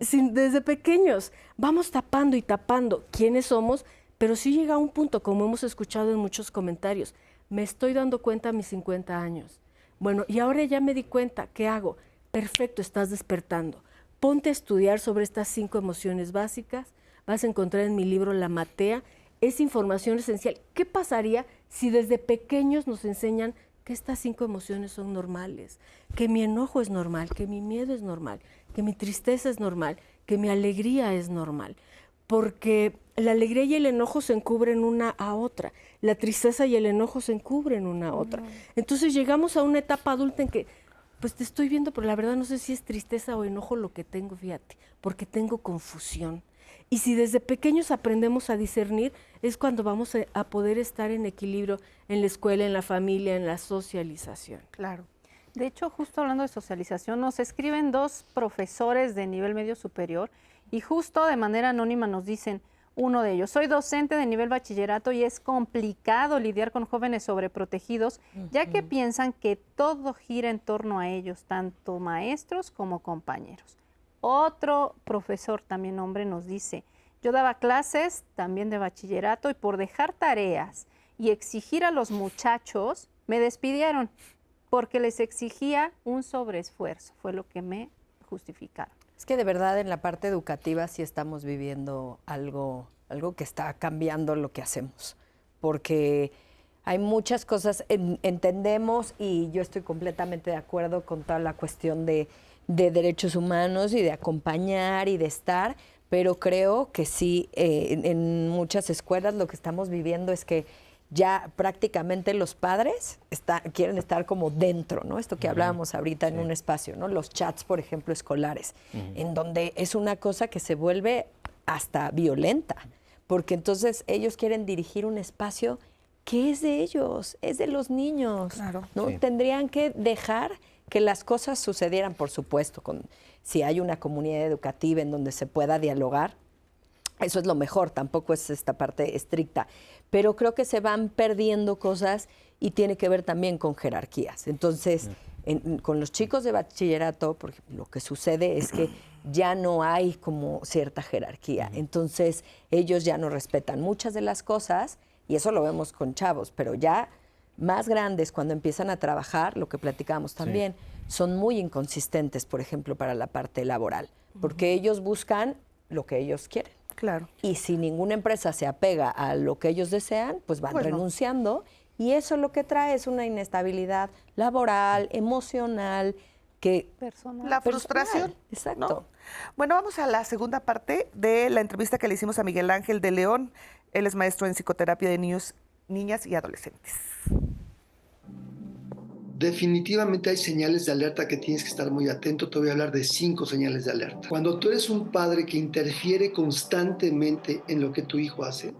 Desde pequeños vamos tapando y tapando quiénes somos, pero sí llega a un punto, como hemos escuchado en muchos comentarios, me estoy dando cuenta a mis 50 años. Bueno, y ahora ya me di cuenta, ¿qué hago? Perfecto, estás despertando. Ponte a estudiar sobre estas 5 emociones básicas, vas a encontrar en mi libro La Matea, es información esencial. ¿Qué pasaría si desde pequeños nos enseñan que estas 5 emociones son normales, que mi enojo es normal, que mi miedo es normal, que mi tristeza es normal, que mi alegría es normal? Porque la alegría y el enojo se encubren una a otra, la tristeza y el enojo se encubren una a otra. Entonces llegamos a una etapa adulta en que, pues te estoy viendo, pero la verdad no sé si es tristeza o enojo lo que tengo, fíjate, porque tengo confusión. Y si desde pequeños aprendemos a discernir, es cuando vamos a poder estar en equilibrio en la escuela, en la familia, en la socialización. Claro. De hecho, justo hablando de socialización, nos escriben 2 profesores de nivel medio superior y justo de manera anónima nos dicen, uno de ellos, soy docente de nivel bachillerato y es complicado lidiar con jóvenes sobreprotegidos, ya que piensan que todo gira en torno a ellos, tanto maestros como compañeros. Otro profesor, también hombre, nos dice, yo daba clases también de bachillerato y por dejar tareas y exigir a los muchachos, me despidieron porque les exigía un sobreesfuerzo, fue lo que me justificaron. Es que de verdad en la parte educativa sí estamos viviendo algo que está cambiando lo que hacemos, porque hay muchas cosas, entendemos y yo estoy completamente de acuerdo con toda la cuestión de derechos humanos y de acompañar y de estar, pero creo que sí, en muchas escuelas lo que estamos viviendo es que ya prácticamente los padres quieren estar como dentro, ¿no? Esto que hablábamos ahorita en un espacio, ¿no? Los chats, por ejemplo, escolares, en donde es una cosa que se vuelve hasta violenta, porque entonces ellos quieren dirigir un espacio que es de ellos, es de los niños, Claro. ¿no? Sí. Tendrían que dejar que las cosas sucedieran, por supuesto, si hay una comunidad educativa en donde se pueda dialogar, eso es lo mejor, tampoco es esta parte estricta, pero creo que se van perdiendo cosas y tiene que ver también con jerarquías. Entonces, con los chicos de bachillerato, porque lo que sucede es que ya no hay como cierta jerarquía, entonces ellos ya no respetan muchas de las cosas y eso lo vemos con chavos, pero ya más grandes cuando empiezan a trabajar, lo que platicamos también, son muy inconsistentes, por ejemplo, para la parte laboral, porque ellos buscan lo que ellos quieren. Claro. Y si ninguna empresa se apega a lo que ellos desean, pues van Pues no. renunciando y eso lo que trae es una inestabilidad laboral, emocional, que Personal. La frustración. Exacto. ¿no? Bueno, vamos a la segunda parte de la entrevista que le hicimos a Miguel Ángel de León. Él es maestro en psicoterapia de niños, niñas y adolescentes. Definitivamente hay señales de alerta que tienes que estar muy atento. Te voy a hablar de 5 señales de alerta. Cuando tú eres un padre que interfiere constantemente en lo que tu hijo hace,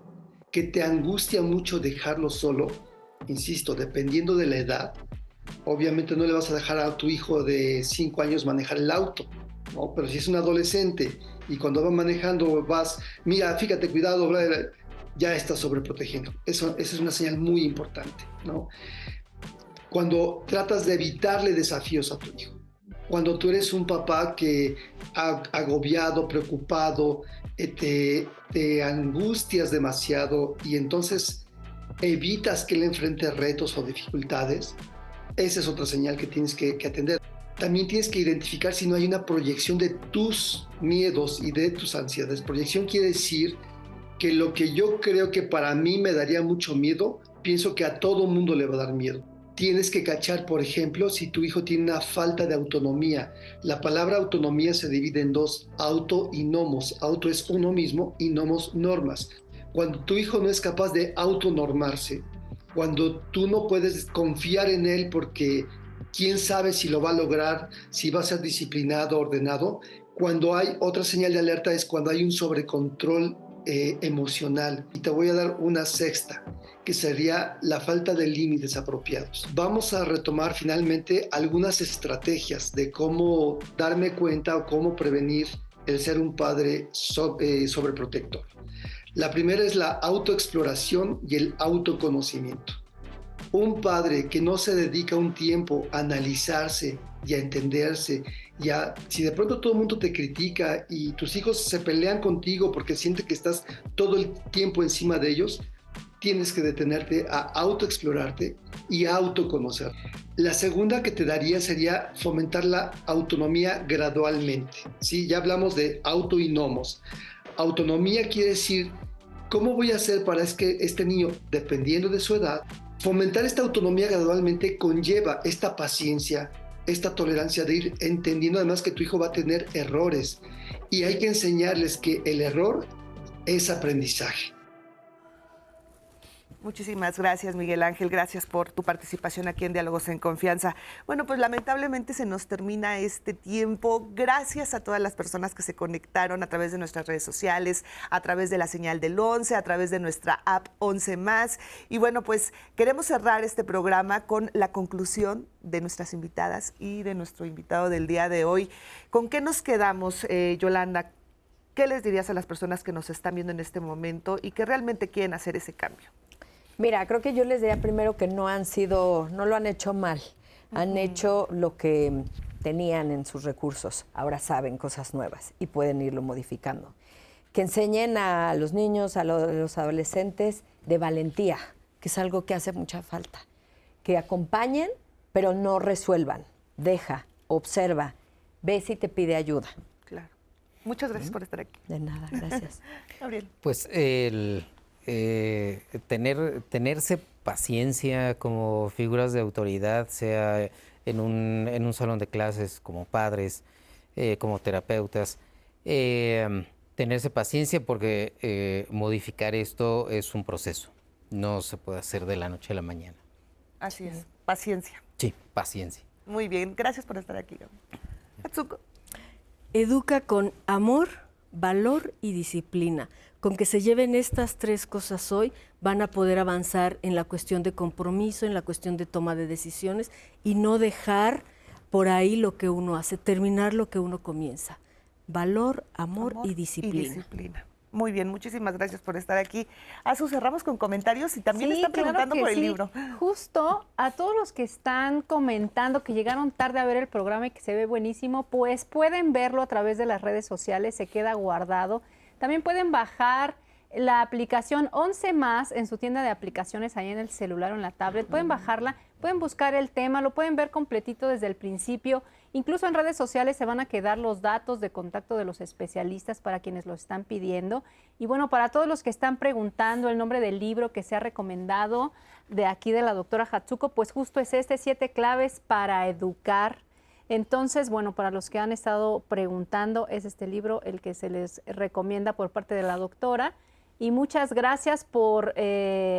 que te angustia mucho dejarlo solo, insisto, dependiendo de la edad, obviamente no le vas a dejar a tu hijo de 5 años manejar el auto, ¿no? Pero si es un adolescente y cuando va manejando vas, mira, fíjate, cuidado, bla, bla, ya estás sobreprotegiendo. Esa es una señal muy importante, ¿no? Cuando tratas de evitarle desafíos a tu hijo. Cuando tú eres un papá que agobiado, preocupado, te angustias demasiado y entonces evitas que él enfrente retos o dificultades, esa es otra señal que tienes que atender. También tienes que identificar si no hay una proyección de tus miedos y de tus ansiedades. Proyección quiere decir que lo que yo creo que para mí me daría mucho miedo, pienso que a todo mundo le va a dar miedo. Tienes que cachar, por ejemplo, si tu hijo tiene una falta de autonomía. La palabra autonomía se divide en dos, auto y nomos. Auto es uno mismo y nomos normas. Cuando tu hijo no es capaz de autonormarse, cuando tú no puedes confiar en él porque quién sabe si lo va a lograr, si va a ser disciplinado, ordenado, cuando hay otra señal de alerta es cuando hay un sobrecontrol emocional. Y te voy a dar una sexta, que sería la falta de límites apropiados. Vamos a retomar finalmente algunas estrategias de cómo darme cuenta o cómo prevenir el ser un padre sobreprotector. La primera es la autoexploración y el autoconocimiento. Un padre que no se dedica un tiempo a analizarse y a entenderse, si de pronto todo el mundo te critica y tus hijos se pelean contigo porque sienten que estás todo el tiempo encima de ellos, tienes que detenerte a autoexplorarte y a autoconocer. La segunda que te daría sería fomentar la autonomía gradualmente. ¿Sí? Ya hablamos de auto y nomos. Autonomía quiere decir, ¿cómo voy a hacer para que este niño, dependiendo de su edad, fomentar esta autonomía gradualmente conlleva esta paciencia, esta tolerancia de ir entendiendo además que tu hijo va a tener errores y hay que enseñarles que el error es aprendizaje. Muchísimas gracias, Miguel Ángel. Gracias por tu participación aquí en Diálogos en Confianza. Bueno, pues lamentablemente se nos termina este tiempo. Gracias a todas las personas que se conectaron a través de nuestras redes sociales, a través de la señal del 11, a través de nuestra app 11+. Y bueno, pues queremos cerrar este programa con la conclusión de nuestras invitadas y de nuestro invitado del día de hoy. ¿Con qué nos quedamos, Yolanda? ¿Qué les dirías a las personas que nos están viendo en este momento y que realmente quieren hacer ese cambio? Mira, creo que yo les diría primero que no lo han hecho mal. Han hecho lo que tenían en sus recursos. Ahora saben cosas nuevas y pueden irlo modificando. Que enseñen a los niños, a los adolescentes de valentía, que es algo que hace mucha falta. Que acompañen, pero no resuelvan. Deja, observa, ve si te pide ayuda. Claro. Muchas gracias por estar aquí. De nada, gracias. Gabriel. Pues tenerse paciencia como figuras de autoridad, sea en un salón de clases, como padres, como terapeutas, tenerse paciencia porque modificar esto es un proceso, no se puede hacer de la noche a la mañana. Así es, paciencia. Sí, paciencia. Muy bien, gracias por estar aquí. Hatsuko. Educa con amor, valor y disciplina. Con que se lleven estas tres cosas hoy, van a poder avanzar en la cuestión de compromiso, en la cuestión de toma de decisiones y no dejar por ahí lo que uno hace, terminar lo que uno comienza. Valor, amor y disciplina. Muy bien, muchísimas gracias por estar aquí. Azu, cerramos con comentarios y también están preguntando por el libro. Justo a todos los que están comentando que llegaron tarde a ver el programa y que se ve buenísimo, pues pueden verlo a través de las redes sociales, se queda guardado. También pueden bajar la aplicación 11+ en su tienda de aplicaciones ahí en el celular o en la tablet. Pueden bajarla, pueden buscar el tema, lo pueden ver completito desde el principio. Incluso en redes sociales se van a quedar los datos de contacto de los especialistas para quienes lo están pidiendo. Y bueno, para todos los que están preguntando el nombre del libro que se ha recomendado de aquí de la doctora Hatsuko, pues justo es 7 claves para educar. Entonces, bueno, para los que han estado preguntando, es este libro el que se les recomienda por parte de la doctora. Y muchas gracias por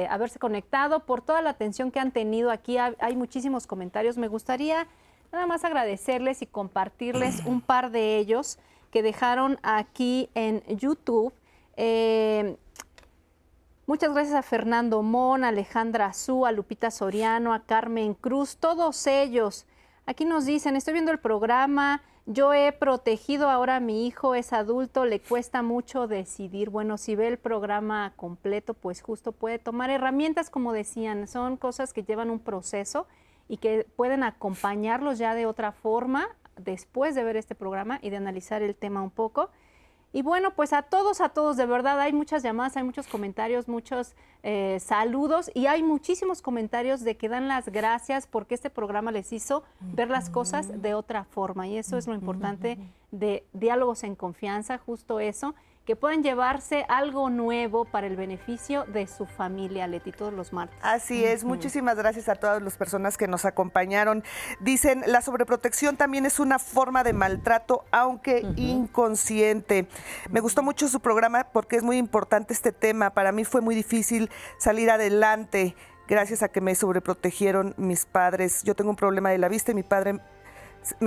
haberse conectado, por toda la atención que han tenido aquí. Hay muchísimos comentarios. Me gustaría nada más agradecerles y compartirles un par de ellos que dejaron aquí en YouTube. Muchas gracias a Fernando Mon, a Alejandra Azú, a Lupita Soriano, a Carmen Cruz, todos ellos. Aquí nos dicen, estoy viendo el programa, yo he protegido ahora a mi hijo, es adulto, le cuesta mucho decidir. Bueno, si ve el programa completo, pues justo puede tomar herramientas, como decían, son cosas que llevan un proceso y que pueden acompañarlos ya de otra forma después de ver este programa y de analizar el tema un poco. Y bueno, pues a todos, de verdad, hay muchas llamadas, hay muchos comentarios, muchos saludos y hay muchísimos comentarios de que dan las gracias porque este programa les hizo ver las cosas de otra forma y eso es lo importante de Diálogos en Confianza, justo eso, que puedan llevarse algo nuevo para el beneficio de su familia, Leti, todos los martes. Así es, muchísimas gracias a todas las personas que nos acompañaron. Dicen, la sobreprotección también es una forma de maltrato, aunque inconsciente. Me gustó mucho su programa porque es muy importante este tema. Para mí fue muy difícil salir adelante gracias a que me sobreprotegieron mis padres. Yo tengo un problema de la vista y mi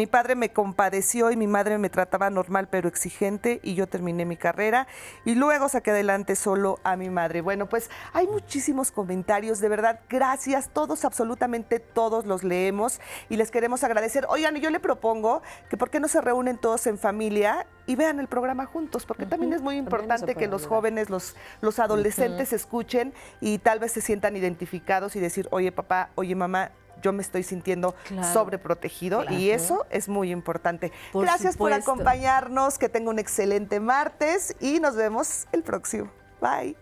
padre me compadeció y mi madre me trataba normal pero exigente y yo terminé mi carrera y luego saqué adelante solo a mi madre. Bueno, pues hay muchísimos comentarios, de verdad, gracias, todos, absolutamente todos los leemos y les queremos agradecer. Oigan, yo le propongo que por qué no se reúnen todos en familia y vean el programa juntos, porque también es muy importante que los jóvenes, los adolescentes escuchen y tal vez se sientan identificados y decir, oye papá, oye mamá, yo me estoy sintiendo sobreprotegido y eso es muy importante. Gracias por acompañarnos, que tenga un excelente martes y nos vemos el próximo. Bye.